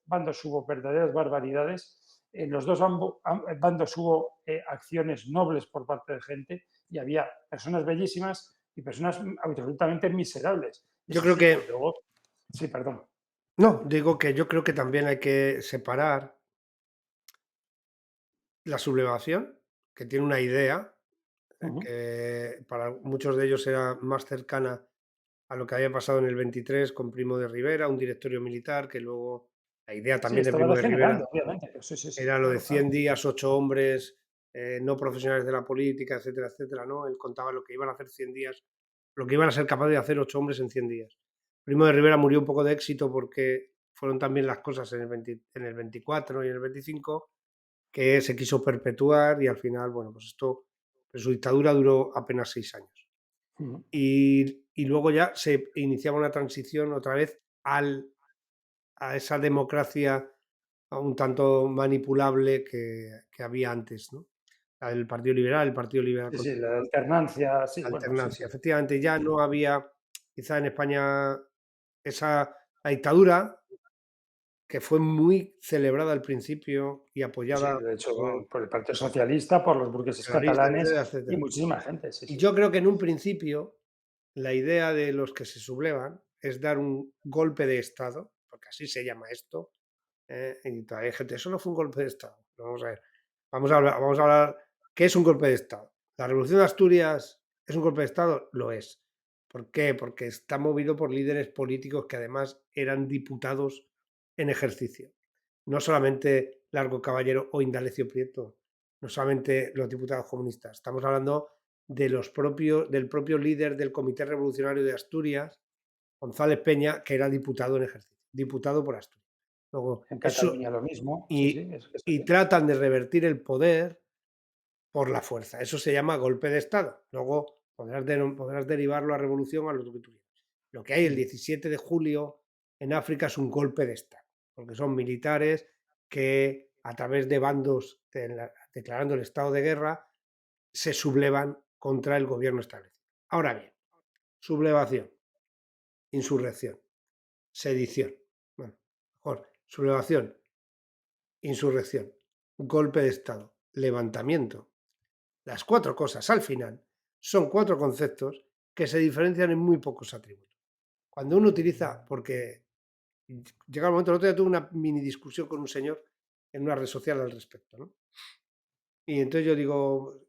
Speaker 2: bandos hubo verdaderas barbaridades, en los dos bandos hubo acciones nobles por parte de gente y había personas bellísimas y personas absolutamente miserables.
Speaker 1: Yo
Speaker 2: Es
Speaker 1: creo
Speaker 2: decir,
Speaker 1: que,
Speaker 2: pues luego, sí, perdón.
Speaker 1: no, digo que yo creo que también hay que separar la sublevación, que tiene una idea,
Speaker 2: Uh -huh.
Speaker 1: que para muchos de ellos era más cercana a lo que había pasado en el 23 con Primo de Rivera, un directorio militar, que luego la idea
Speaker 2: Sí,
Speaker 1: también de
Speaker 2: estaba
Speaker 1: Primo de Rivera
Speaker 2: degenerando, obviamente. Pero sí, sí, sí,
Speaker 1: era lo de
Speaker 2: claro,
Speaker 1: 100
Speaker 2: claro.
Speaker 1: días, 8 hombres, no profesionales de la política, etcétera, etcétera, ¿no? Él contaba lo que iban a hacer 100 días, lo que iban a ser capaces de hacer 8 hombres en 100 días. Primo de Rivera murió un poco de éxito porque fueron también las cosas en el 24 y en el 25 que se quiso perpetuar y al final, bueno, pues esto, pues su dictadura duró apenas 6 años.
Speaker 2: Uh -huh.
Speaker 1: Y luego ya se iniciaba una transición otra vez a esa democracia un tanto manipulable que había antes, ¿no? La del Partido Liberal
Speaker 2: Sí, sí, la alternancia, sí, bueno, sí,
Speaker 1: alternancia.
Speaker 2: sí.
Speaker 1: Efectivamente, ya no había quizá en España esa la dictadura que fue muy celebrada al principio y
Speaker 2: Sí,
Speaker 1: apoyada
Speaker 2: de hecho,
Speaker 1: por
Speaker 2: por el Partido Socialista, por los burgueses
Speaker 1: nacionalistas, etcétera,
Speaker 2: catalanes y
Speaker 1: etcétera.
Speaker 2: muchísima gente, sí,
Speaker 1: Y
Speaker 2: sí.
Speaker 1: yo creo que en un principio la idea de los que se sublevan es dar un golpe de Estado, porque así se llama esto, y todavía hay gente, eso no fue un golpe de Estado. Vamos a ver, vamos a hablar, ¿qué es un golpe de Estado? ¿La Revolución de Asturias es un golpe de Estado? Lo es. ¿Por qué? Porque está movido por líderes políticos que además eran diputados en ejercicio. No solamente Largo Caballero o Indalecio Prieto. no solamente los diputados comunistas, estamos hablando del propio líder del Comité Revolucionario de Asturias, González Peña, que era diputado en ejercicio, diputado por Asturias. Luego,
Speaker 2: En
Speaker 1: eso,
Speaker 2: Cataluña lo mismo, sí, sí,
Speaker 1: y,
Speaker 2: es
Speaker 1: y
Speaker 2: así.
Speaker 1: tratan de revertir el poder por la fuerza. Eso se llama golpe de Estado. Luego podrás derivarlo a revolución a lo que tú quieras. Lo que hay el
Speaker 2: Mm.
Speaker 1: 17 de julio en África es un golpe de Estado, porque son militares que a través de bandos declarando el estado de guerra se sublevan contra el gobierno establecido. Ahora bien, sublevación, insurrección, sedición. Bueno, mejor, sublevación, insurrección, golpe de Estado, levantamiento. Las cuatro cosas al final son cuatro conceptos que se diferencian en muy pocos atributos. Cuando uno utiliza, porque llega el momento, el otro día tuve una mini discusión con un señor en una red social al respecto, ¿no? Y entonces yo digo,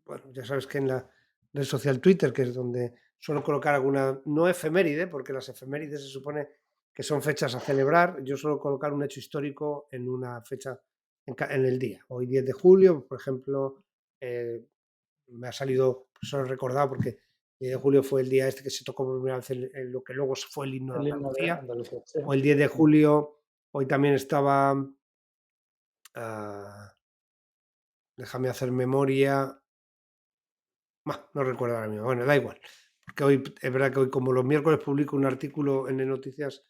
Speaker 1: bueno, ya sabes que en la red social Twitter, que es donde suelo colocar alguna, no efeméride, porque las efemérides se supone que son fechas a celebrar, yo suelo colocar un hecho histórico en una fecha en el día. Hoy 10 de julio, por ejemplo, eh, me ha salido, solo he recordado porque el 10 de julio fue el día este que se tocó por primera vez lo que luego fue el himno de
Speaker 2: El himno de
Speaker 1: Andalucía,
Speaker 2: Andalucía, sí.
Speaker 1: o el 10 de
Speaker 2: Mm.
Speaker 1: julio, hoy también estaba, ah, déjame hacer memoria, no recuerdo ahora mismo, bueno, da igual, porque hoy es verdad que hoy como los miércoles publico un artículo en Noticias,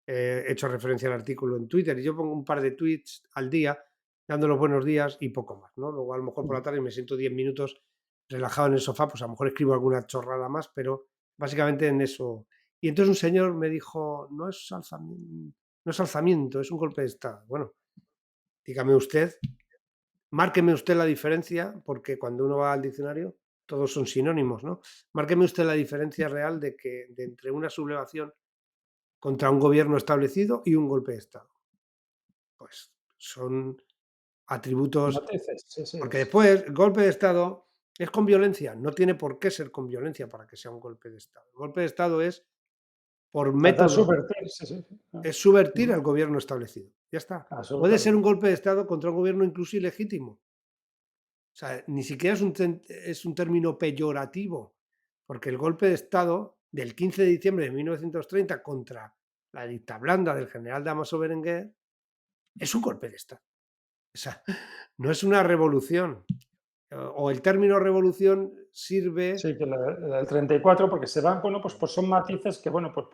Speaker 1: he hecho referencia al artículo en Twitter y yo pongo un par de tweets al día dando los buenos días y poco más, ¿no? Luego a lo mejor por
Speaker 2: Mm.
Speaker 1: la tarde me siento 10 minutos relajado en el sofá, pues a lo mejor escribo alguna chorrada más, pero básicamente en eso. Y entonces un señor me dijo, no es alzamiento, es un golpe de Estado. Bueno, dígame usted, márqueme usted la diferencia, porque cuando uno va al diccionario todos son sinónimos, ¿no? Márqueme usted la diferencia real de entre una sublevación contra un gobierno establecido y un golpe de Estado. Pues son atributos,
Speaker 2: Matices, sí, sí,
Speaker 1: porque
Speaker 2: es
Speaker 1: después el golpe de Estado es con violencia, no tiene por qué ser con violencia para que sea un golpe de Estado. El golpe de Estado es por
Speaker 2: tratar de
Speaker 1: método,
Speaker 2: subvertir, sí, sí, sí.
Speaker 1: es subvertir
Speaker 2: Ujú.
Speaker 1: al gobierno establecido. Ya está. Puede ser un
Speaker 2: Absolutamente.
Speaker 1: golpe de Estado contra un gobierno incluso ilegítimo. O sea, ni siquiera es un término peyorativo, porque el golpe de Estado del 15 de diciembre de 1930 contra la dicta blanda del general Damaso Berenguer es un golpe de Estado. O sea, no es una revolución. O el término revolución sirve
Speaker 2: Sí, que la del 34, porque se van, bueno, pues son matices que, bueno, pues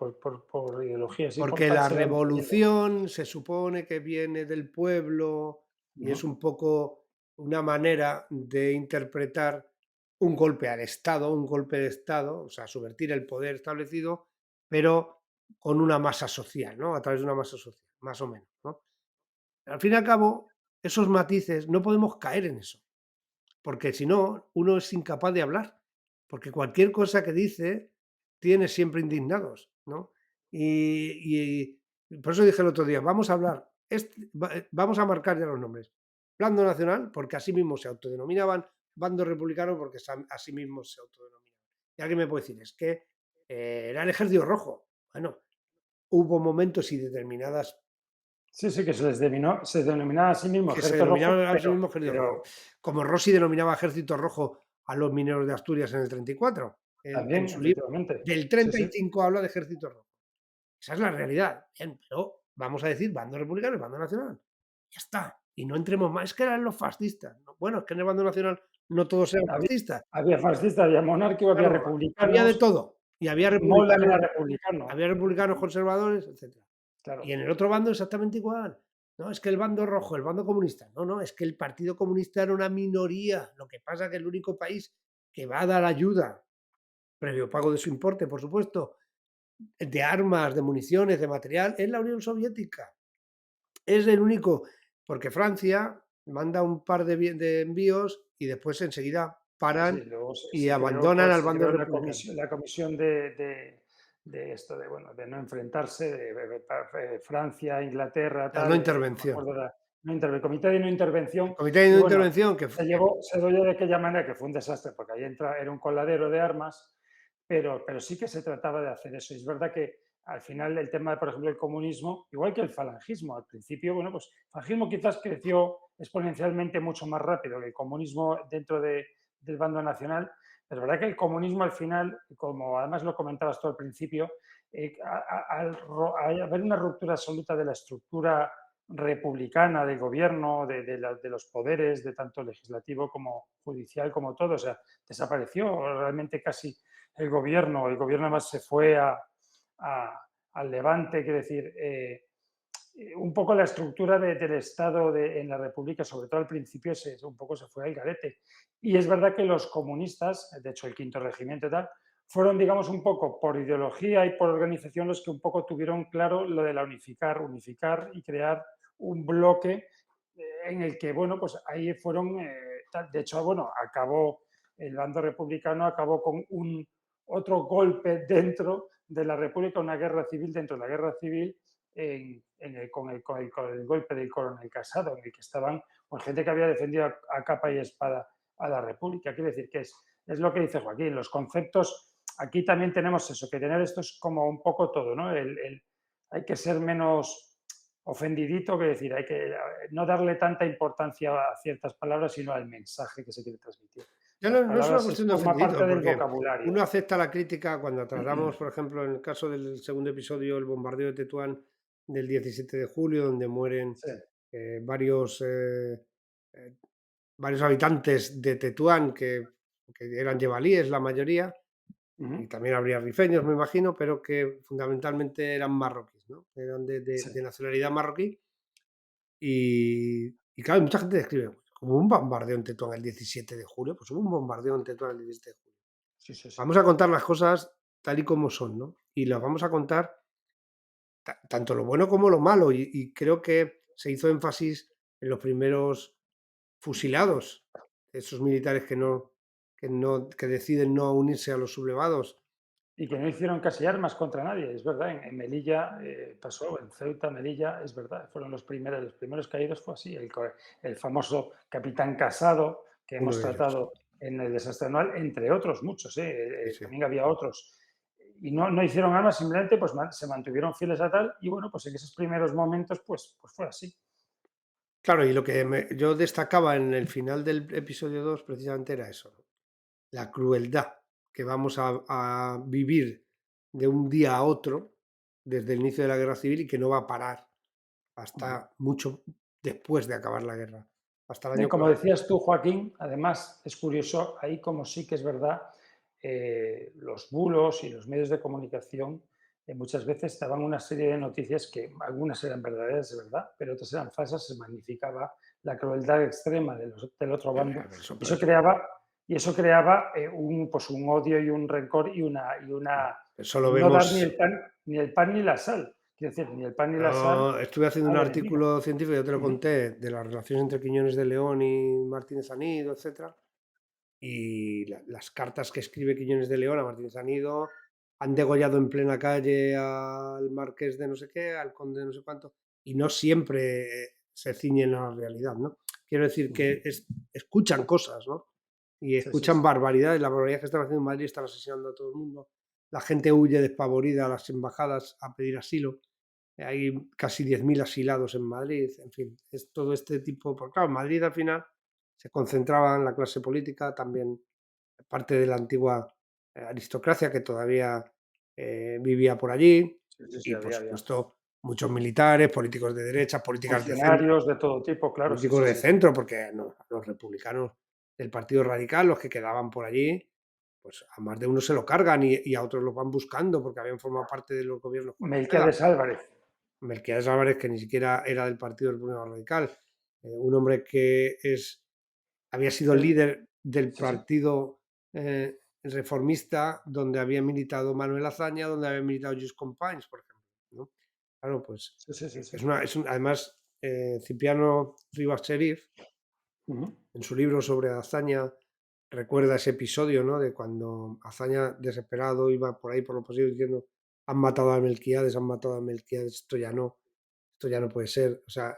Speaker 2: por ideologías y por
Speaker 1: porque
Speaker 2: tal
Speaker 1: la
Speaker 2: se van metiendo.
Speaker 1: revolución se supone que viene del pueblo y es
Speaker 2: Ujú.
Speaker 1: un poco una manera de interpretar un golpe al Estado, un golpe de Estado, o sea, subvertir el poder establecido, pero con una masa social, ¿no? A través de una masa social, más o menos, ¿no? Al fin y al cabo, esos matices no podemos caer en eso, porque si no, uno es incapaz de hablar, porque cualquier cosa que dice tiene siempre indignados, ¿no? Y por eso dije el otro día, vamos a hablar, vamos a marcar ya los nombres. Bando Nacional, porque así mismo se autodenominaban, Bando Republicano, porque así mismo se autodenominaban. Y alguien me puede decir, es que era el Ejército Rojo. Bueno, hubo momentos y determinadas
Speaker 2: Sí, sí, que se denominaba a sí mismo
Speaker 1: que se
Speaker 2: Ejército Rojo,
Speaker 1: denominaban a sí mismo Ejército Rojo.
Speaker 2: pero
Speaker 1: Como Rossi denominaba Ejército Rojo a los mineros de Asturias en el 34. En
Speaker 2: también,
Speaker 1: su libro
Speaker 2: efectivamente.
Speaker 1: del
Speaker 2: Sí, sí.
Speaker 1: 35 habla de Ejército Rojo. Esa es la realidad. Bien, pero vamos a decir bando republicano y bando nacional. Ya está. Y no entremos más. Es que eran los fascistas. No, bueno, es que en el bando nacional no todos eran
Speaker 2: Había
Speaker 1: fascistas.
Speaker 2: había fascista, había monárquico, había
Speaker 1: Claro, había de
Speaker 2: republicanos.
Speaker 1: todo. Y
Speaker 2: Mola era republicano.
Speaker 1: había republicanos conservadores, etcétera. Y
Speaker 2: Claro.
Speaker 1: en el otro bando exactamente igual. No, es que el bando rojo, el bando comunista. No, no, es que el Partido Comunista era una minoría. Lo que pasa es que el único país que va a dar ayuda, previo pago de su importe, por supuesto, de armas, de municiones, de material, es la Unión Soviética. Es el único, porque Francia manda un par de envíos y después enseguida
Speaker 2: Sí, sí,
Speaker 1: paran
Speaker 2: luego
Speaker 1: y abandonan al
Speaker 2: se
Speaker 1: bando
Speaker 2: creó
Speaker 1: republicano.
Speaker 2: la comisión de esto, de, bueno, de no enfrentarse, Francia, Inglaterra,
Speaker 1: La no
Speaker 2: tal, no me
Speaker 1: intervención.
Speaker 2: acuerdo el comité de no
Speaker 1: El
Speaker 2: intervención,
Speaker 1: comité de
Speaker 2: y
Speaker 1: no
Speaker 2: bueno,
Speaker 1: intervención
Speaker 2: se dio de aquella manera que fue un desastre, porque ahí era un coladero de armas, pero sí que se trataba de hacer eso. Y es verdad que al final el tema, por ejemplo, del comunismo, igual que el falangismo, al principio, bueno, pues el falangismo quizás creció exponencialmente mucho más rápido que el comunismo dentro del bando nacional, pero es verdad que el comunismo al final, como además lo comentabas tú al principio, al haber una ruptura absoluta de la estructura republicana del gobierno, de los poderes, de tanto legislativo como judicial, como todo, o sea, desapareció realmente casi el gobierno además se fue al Levante, quiero decir, un poco la estructura del Estado en la República, sobre todo al principio, un poco se fue al garete. Y es verdad que los comunistas, de hecho el quinto regimiento y tal, fueron, digamos, un poco por ideología y por organización los que un poco tuvieron claro lo de la unificar y crear un bloque en el que, bueno, pues ahí fueron, de hecho, bueno, acabó, el bando republicano acabó con otro golpe dentro de la República, una guerra civil dentro de la guerra civil, con el golpe del coronel Casado, en el que estaban pues, gente que había defendido a capa y espada a la República. Quiere decir que es lo que dice Joaquín, los conceptos, aquí también tenemos eso, que tener esto es como un poco todo, ¿no? Hay que ser menos ofendidito, que decir, hay que no darle tanta importancia a ciertas palabras, sino al mensaje que se quiere transmitir.
Speaker 1: Ya
Speaker 2: Las
Speaker 1: no es una
Speaker 2: palabras
Speaker 1: cuestión de
Speaker 2: forma parte
Speaker 1: ofendidito,
Speaker 2: del
Speaker 1: porque
Speaker 2: vocabulario.
Speaker 1: uno acepta la crítica cuando tratamos, por ejemplo, en el caso del segundo episodio, el bombardeo de Tetuán del 17 de julio, donde mueren
Speaker 2: Sí.
Speaker 1: eh, varios, eh, eh, varios habitantes de Tetuán que eran yebalíes la mayoría,
Speaker 2: Ujú.
Speaker 1: y también habría rifeños, me imagino, pero que fundamentalmente eran marroquíes, ¿no? Eran
Speaker 2: Sí.
Speaker 1: de nacionalidad marroquí. Y claro, mucha gente describe como un bombardeo en Tetuán el 17 de julio, pues hubo un bombardeo en Tetuán el 17 de julio.
Speaker 2: Sí, sí, sí.
Speaker 1: Vamos a contar las cosas tal y como son, ¿no? Y las vamos a contar tanto lo bueno como lo malo. Y creo que se hizo énfasis en los primeros fusilados, esos militares que deciden no unirse a los sublevados.
Speaker 2: Y que no hicieron casi armas contra nadie, es verdad. En Melilla pasó, en Ceuta, Melilla, es verdad. Fueron los primeros caídos fue así. El famoso capitán Casado, que
Speaker 1: Uno
Speaker 2: hemos
Speaker 1: de ellos.
Speaker 2: tratado en el desastre anual, entre otros muchos,
Speaker 1: Sí, sí.
Speaker 2: también había otros. Y no hicieron armas, simplemente pues, se mantuvieron fieles a tal. Y bueno, pues en esos primeros momentos, pues fue así.
Speaker 1: Claro, y lo que yo destacaba en el final del episodio 2 precisamente era eso, ¿no? La crueldad que vamos a vivir de un día a otro desde el inicio de la guerra civil y que no va a parar
Speaker 2: Ujú.
Speaker 1: hasta mucho después de acabar la guerra, hasta el
Speaker 2: Y
Speaker 1: año
Speaker 2: como
Speaker 1: 40.
Speaker 2: decías tú, Joaquín, además es curioso, ahí como sí que es verdad, los bulos y los medios de comunicación muchas veces daban una serie de noticias que algunas eran verdaderas, de verdad, pero otras eran falsas, se magnificaba la crueldad extrema del otro bando.
Speaker 1: Eso
Speaker 2: Y
Speaker 1: por
Speaker 2: eso
Speaker 1: eso.
Speaker 2: creaba, pues un odio y un rencor
Speaker 1: Eso lo
Speaker 2: un no dar
Speaker 1: vemos.
Speaker 2: ni el pan ni la sal. Quiero decir, ni el pan ni la sal
Speaker 1: Yo estuve haciendo un
Speaker 2: al enemigo.
Speaker 1: artículo científico, ya te lo
Speaker 2: Ujú.
Speaker 1: conté, de las relaciones entre Quiñones de León y Martínez Anido, etcétera. Y las cartas que escribe Quiñones de León a Martínez Anido, han degollado en plena calle al marqués de no sé qué, al conde de no sé cuánto, y no siempre se ciñen a la realidad, ¿no? Quiero decir
Speaker 2: Ujú.
Speaker 1: que escuchan cosas, ¿no? Y
Speaker 2: Sí, sí,
Speaker 1: escuchan
Speaker 2: sí.
Speaker 1: barbaridades, la barbaridad que están haciendo en Madrid, están asesinando a todo el mundo. La gente huye despavorida a las embajadas a pedir asilo. Hay casi 10.000 asilados en Madrid, en fin, es todo este tipo, porque claro, en Madrid al final se concentraba en la clase política, también parte de la antigua aristocracia que todavía vivía por allí
Speaker 2: Sí, sí, sí,
Speaker 1: y por
Speaker 2: había.
Speaker 1: supuesto muchos militares, políticos de derecha, políticas de centro,
Speaker 2: Funcionarios de todo tipo, claro, sí,
Speaker 1: políticos
Speaker 2: sí,
Speaker 1: de
Speaker 2: sí.
Speaker 1: centro, porque no, los republicanos del Partido Radical, los que quedaban por allí, pues a más de uno se lo cargan y a otros los van buscando porque habían formado parte de los gobiernos con Noceda.
Speaker 2: Melquiades Álvarez.
Speaker 1: Melquiades Álvarez, que ni siquiera era del Partido Republicano Radical, un hombre que había sido
Speaker 2: Él,
Speaker 1: líder del
Speaker 2: sí, sí,
Speaker 1: partido reformista donde había militado Manuel Azaña, donde había militado Just Companys, por ejemplo, ¿no? Claro, pues
Speaker 2: sí, sí, sí, sí.
Speaker 1: además Cipriano Rivas Cherif,
Speaker 2: Ujú.
Speaker 1: en su libro sobre Azaña, recuerda ese episodio, ¿no? De cuando Azaña, desesperado, iba por ahí por lo posible diciendo: han matado a Melquiades, han matado a Melquiades, esto ya no puede ser. O sea,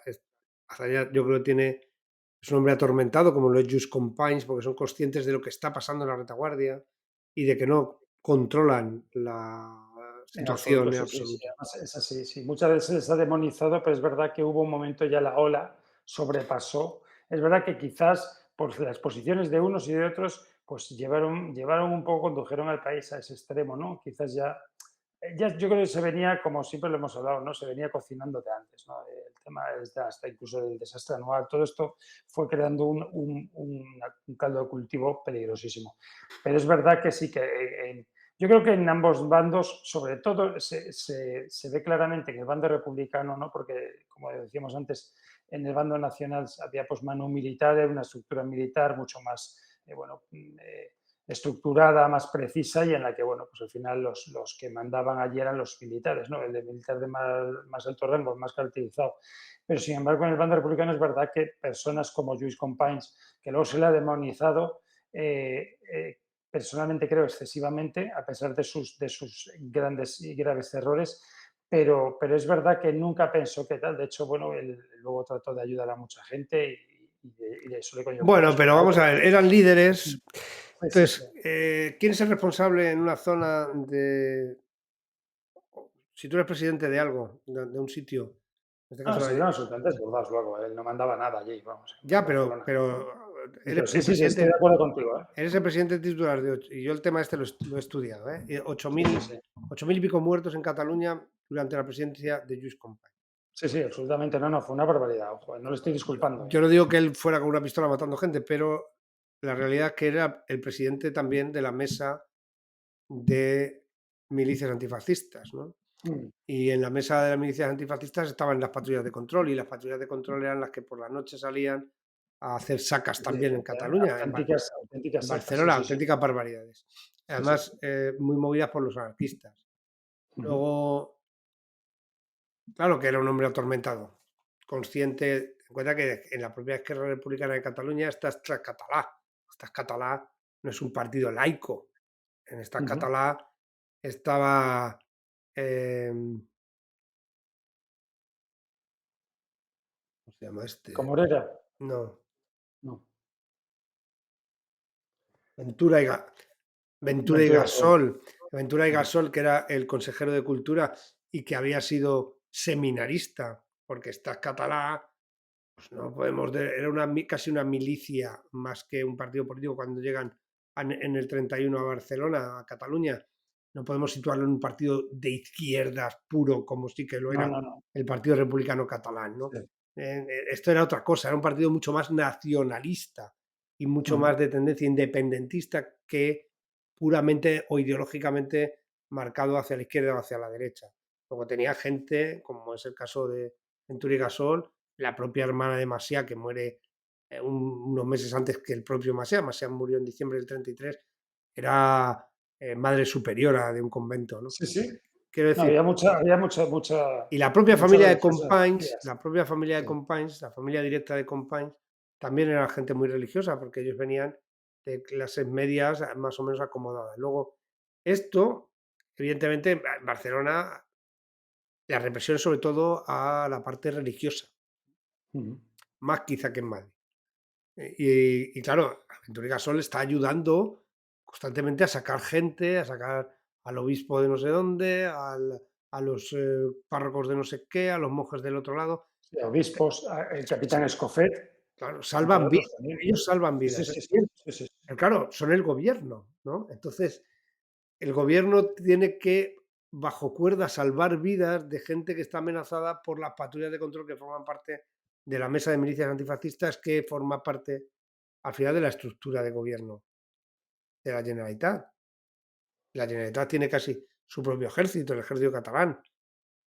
Speaker 1: Azaña yo creo que es un hombre atormentado, como lo es Just Companys, porque son conscientes de lo que está pasando en la retaguardia y de que no controlan
Speaker 2: En absoluto,
Speaker 1: situación
Speaker 2: sí, sí, sí,
Speaker 1: absoluta.
Speaker 2: además es así, sí. Muchas veces se ha demonizado, pero es verdad que hubo un momento ya la ola sobrepasó. Es verdad que quizás por las posiciones de unos y de otros, pues llevaron un poco, condujeron al país a ese extremo, ¿no? Quizás ya yo creo que se venía, como siempre lo hemos hablado, ¿no? Se venía cocinando de antes, ¿no? El tema desde hasta incluso del desastre anual, todo esto fue creando un caldo de cultivo peligrosísimo. Pero es verdad que sí que yo creo que en ambos bandos, sobre todo, se ve claramente en el bando republicano, ¿no? Porque, como decíamos antes, en el bando nacional había pues mano militar, una estructura militar mucho más, estructurada, más precisa y en la que, bueno, pues al final los que mandaban allí eran los militares, ¿no? El de militar de más alto rango, más caracterizado. Pero, sin embargo, en el bando republicano es verdad que personas como Lluís Companys, que luego se le ha demonizado, eh, eh, personalmente creo excesivamente, a pesar de sus grandes y graves errores, pero es verdad que nunca pensó que tal. De hecho, bueno, él luego trató de ayudar a mucha gente y de eso le conllevó
Speaker 1: Bueno,
Speaker 2: problemas.
Speaker 1: pero
Speaker 2: Pero
Speaker 1: vamos a ver, eran
Speaker 2: sí,
Speaker 1: líderes.
Speaker 2: sí, sí.
Speaker 1: Entonces, ¿quién es el responsable en una zona de si tú eres presidente de algo, de un sitio, en este
Speaker 2: No,
Speaker 1: caso
Speaker 2: se dieron absolutamente desbordados luego. Él no mandaba nada allí, vamos,
Speaker 1: ya,
Speaker 2: en Barcelona.
Speaker 1: eres
Speaker 2: Pero sí,
Speaker 1: el
Speaker 2: sí, sí, estoy de
Speaker 1: presidente
Speaker 2: acuerdo contigo, ¿eh?
Speaker 1: eres el presidente titular de y yo el tema este lo he estudiado, ¿eh? Ocho
Speaker 2: Sí, sí,
Speaker 1: mil
Speaker 2: sí.
Speaker 1: 8.000 y pico muertos en Cataluña durante la presidencia de Lluís Companys.
Speaker 2: Sí, sí, absolutamente. No, no, fue una barbaridad, ojo, no le estoy disculpando, ¿eh?
Speaker 1: Yo no digo que él fuera con una pistola matando gente, pero la realidad es que era el presidente también de la mesa de milicias antifascistas, ¿no?
Speaker 2: Mm.
Speaker 1: Y en la mesa de las milicias antifascistas estaban las patrullas de control, y las patrullas de control eran las que por la noche salían a hacer sacas
Speaker 2: Sí,
Speaker 1: también en Cataluña,
Speaker 2: auténticas
Speaker 1: en
Speaker 2: sectas, sí,
Speaker 1: Barcelona,
Speaker 2: sí, sí.
Speaker 1: auténticas barbaridades.
Speaker 2: Sí, sí,
Speaker 1: Además,
Speaker 2: sí.
Speaker 1: muy movidas por los anarquistas.
Speaker 2: Ujú.
Speaker 1: Luego, claro que era un hombre atormentado, consciente, en cuenta que en la propia Esquerra Republicana de Cataluña está Estat Català. Estat Català no es un partido laico. En Estat
Speaker 2: Ujú.
Speaker 1: Català estaba, ¿cómo se llama este?
Speaker 2: ¿Cómo era?
Speaker 1: No,
Speaker 2: No.
Speaker 1: Ventura y, Ventura y
Speaker 2: Ventura Sol.
Speaker 1: Gasol. Ventura y
Speaker 2: Ujú.
Speaker 1: Gasol, que era el consejero de Cultura y que había sido seminarista, porque Estat Català, pues no podemos, era casi una milicia más que un partido político cuando llegan en el 31 a Barcelona, a Cataluña. No podemos situarlo en un partido de izquierdas puro, como sí que lo
Speaker 2: No,
Speaker 1: era
Speaker 2: no, no.
Speaker 1: el Partido Republicano Catalán, ¿no?
Speaker 2: Sí.
Speaker 1: Esto era otra cosa, era un partido mucho más nacionalista y mucho
Speaker 2: Ujú.
Speaker 1: más de tendencia independentista que puramente o ideológicamente marcado hacia la izquierda o hacia la derecha. Luego tenía gente, como es el caso de Ventura y Gasol, la propia hermana de Macià, que muere unos meses antes que el propio Macià. Macià murió en diciembre del 33, era madre superiora de un convento, ¿no?
Speaker 2: Sí, sí.
Speaker 1: Quiero
Speaker 2: No,
Speaker 1: decir,
Speaker 2: había
Speaker 1: y la propia
Speaker 2: muchas
Speaker 1: familia de
Speaker 2: religiosas
Speaker 1: Companys,
Speaker 2: judías.
Speaker 1: la propia familia de
Speaker 2: Sí.
Speaker 1: Companys, la familia directa de Companys, también era gente muy religiosa, porque ellos venían de clases medias más o menos acomodadas. Luego, esto, evidentemente, en Barcelona, la represión sobre todo a la parte religiosa,
Speaker 2: Ujú.
Speaker 1: más quizá que en Madrid. Y claro, Ventura y Gasol está ayudando constantemente a sacar gente, a sacar al obispo de no sé dónde, a los párrocos de no sé qué, a los monjes del otro lado.
Speaker 2: Sí, obispos, el capitán Escofet,
Speaker 1: Claro,
Speaker 2: entre
Speaker 1: salvan
Speaker 2: otros
Speaker 1: vidas,
Speaker 2: también.
Speaker 1: ellos salvan
Speaker 2: Sí, sí,
Speaker 1: vidas.
Speaker 2: sí, sí. Sí, sí, sí.
Speaker 1: Pero claro, son el gobierno, ¿no? Entonces, el gobierno tiene que, bajo cuerda, salvar vidas de gente que está amenazada por las patrullas de control que forman parte de la mesa de milicias antifascistas, que forma parte, al final, de la estructura de gobierno de la Generalitat. La Generalitat tiene casi su propio ejército, el ejército catalán.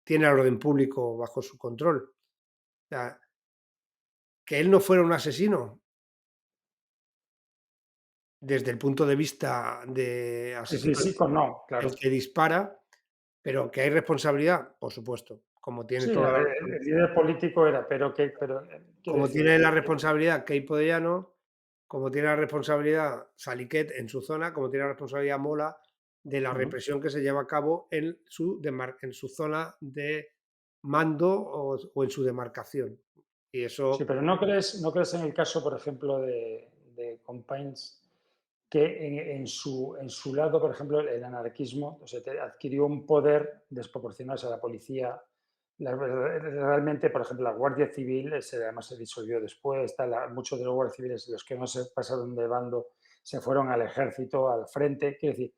Speaker 1: Tiene el orden público bajo su control. O sea, que él no fuera un asesino, desde el punto de vista de
Speaker 2: Sí, sí,
Speaker 1: asesino,
Speaker 2: sí, con no,
Speaker 1: el
Speaker 2: claro.
Speaker 1: que dispara, pero que hay responsabilidad, por supuesto, como tiene
Speaker 2: Sí,
Speaker 1: toda la
Speaker 2: el líder político era, quiero
Speaker 1: como
Speaker 2: decir,
Speaker 1: tiene la responsabilidad Queipo de Llano, como tiene la responsabilidad Saliquet en su zona, como tiene la responsabilidad Mola de la
Speaker 2: ujú.
Speaker 1: represión que se lleva a cabo en su zona de mando o en su demarcación. Y
Speaker 2: Sí,
Speaker 1: eso,
Speaker 2: pero ¿no crees en el caso, por ejemplo, de Companys? que en su lado, por ejemplo, el anarquismo, o sea, adquirió un poder desproporcionado. O sea, la policía, realmente, por ejemplo, la Guardia Civil, además se disolvió después, muchos de los guardias civiles, los que no se pasaron de bando, se fueron al ejército, al frente. Quiero decir,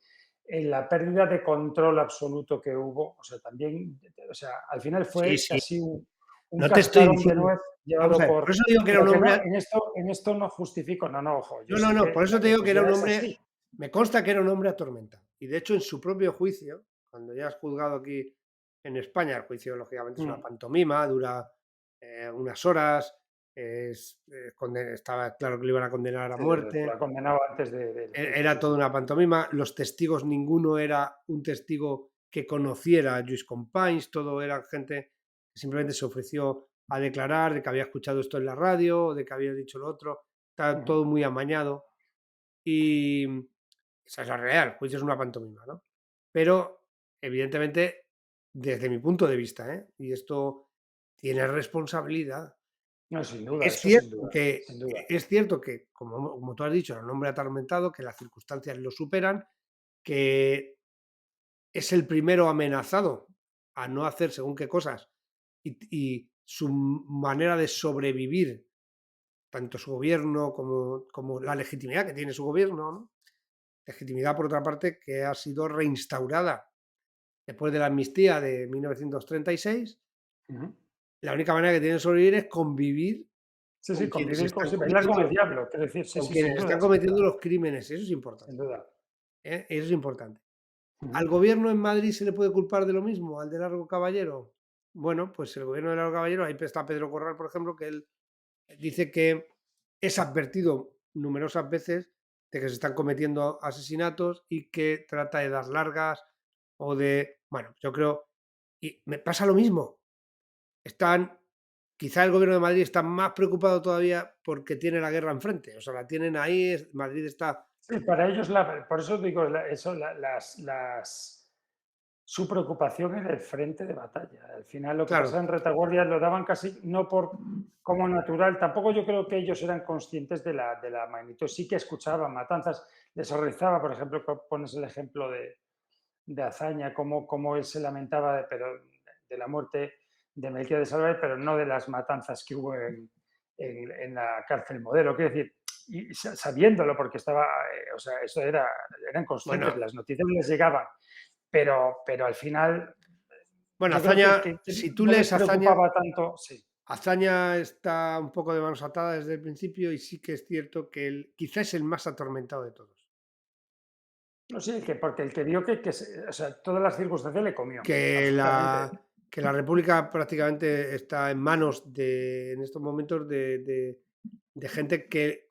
Speaker 2: en la pérdida de control absoluto que hubo, o sea, también, o sea, al final
Speaker 1: Sí,
Speaker 2: fue
Speaker 1: sí.
Speaker 2: casi un
Speaker 1: No te estoy
Speaker 2: cascarón de
Speaker 1: diciendo.
Speaker 2: nuez
Speaker 1: Vamos a
Speaker 2: llevado
Speaker 1: ver, por
Speaker 2: por...
Speaker 1: eso digo que era
Speaker 2: Pero
Speaker 1: un
Speaker 2: que no,
Speaker 1: hombre.
Speaker 2: en esto no justifico, no, no, ojo, yo
Speaker 1: No, no,
Speaker 2: sé
Speaker 1: no,
Speaker 2: que
Speaker 1: por eso
Speaker 2: la
Speaker 1: te digo que era un
Speaker 2: sociedad es
Speaker 1: hombre.
Speaker 2: así.
Speaker 1: Me consta que era un hombre atormentado. Y de hecho, en su propio juicio, cuando ya es juzgado aquí en España, el juicio lógicamente es una
Speaker 2: Mm.
Speaker 1: pantomima, dura unas horas, estaba claro que le iban a condenar a
Speaker 2: Sí, lo ha
Speaker 1: muerte.
Speaker 2: condenado antes del juicio,
Speaker 1: Era
Speaker 2: sí,
Speaker 1: toda
Speaker 2: sí.
Speaker 1: una pantomima. Los testigos, ninguno era un testigo que conociera a Lluís Companys, todo era gente que simplemente se ofreció a declarar de que había escuchado esto en la radio, de que había dicho lo otro. Está
Speaker 2: Ujú.
Speaker 1: todo muy amañado y esa es la realidad. El juicio es una pantomima, ¿no? Pero, evidentemente, desde mi punto de vista, y esto tiene responsabilidad.
Speaker 2: No, sin duda,
Speaker 1: Es
Speaker 2: eso sin
Speaker 1: cierto
Speaker 2: duda,
Speaker 1: que
Speaker 2: sin duda.
Speaker 1: es cierto que, como tú has dicho, era un hombre atormentado, que las circunstancias lo superan, que es el primero amenazado a no hacer según qué cosas, y su manera de sobrevivir, tanto su gobierno como la legitimidad que tiene su gobierno, ¿no? Legitimidad, por otra parte, que ha sido reinstaurada después de la amnistía de 1936.
Speaker 2: Ujú.
Speaker 1: La única manera que tiene de sobrevivir es convivir
Speaker 2: Sí, sí,
Speaker 1: con quienes
Speaker 2: convivir como
Speaker 1: están
Speaker 2: si bailar con el
Speaker 1: cometiendo
Speaker 2: diablo, quiero decir, sí,
Speaker 1: con
Speaker 2: sí,
Speaker 1: quienes
Speaker 2: sin
Speaker 1: están
Speaker 2: duda, sin
Speaker 1: cometiendo
Speaker 2: duda,
Speaker 1: los crímenes. Eso es
Speaker 2: sin
Speaker 1: importante,
Speaker 2: duda.
Speaker 1: Eso es importante.
Speaker 2: Ujú,
Speaker 1: ¿Al gobierno en Madrid se le puede culpar de lo mismo, al de Largo Caballero? Bueno, pues el gobierno de Largo Caballero, ahí está Pedro Corral, por ejemplo, que él dice que es advertido numerosas veces de que se están cometiendo asesinatos y que trata de dar largas o de, bueno, yo creo, y me pasa lo mismo. Están, quizá el gobierno de Madrid está más preocupado todavía porque tiene la guerra enfrente. O sea, la tienen ahí, Madrid está.
Speaker 2: sí, para ellos, por eso digo, eso, su preocupación era el frente de batalla. Al final, lo que
Speaker 1: Claro,
Speaker 2: pasaba en retaguardia lo daban casi no por como natural. Tampoco yo creo que ellos eran conscientes de la magnitud. Sí que escuchaban matanzas, les horrorizaba, por ejemplo, pones el ejemplo de Azaña, cómo él se lamentaba de la muerte de Melquiades Álvarez, pero no de las matanzas que hubo en la cárcel Modelo. Quiero decir, y sabiéndolo, porque estaba, o sea, eran conscientes,
Speaker 1: bueno,
Speaker 2: las noticias les llegaban, pero al final
Speaker 1: bueno,
Speaker 2: yo creo que,
Speaker 1: Hazaña,
Speaker 2: que
Speaker 1: si tú
Speaker 2: no les
Speaker 1: lees Hazaña,
Speaker 2: preocupaba tanto, sí.
Speaker 1: Hazaña está un poco de manos atadas desde el principio y sí que es cierto que él quizás es el más atormentado de todos.
Speaker 2: No sé, porque el que vio o sea, todas las circunstancias le comió,
Speaker 1: Que
Speaker 2: absolutamente.
Speaker 1: la República prácticamente está en manos en estos momentos de gente que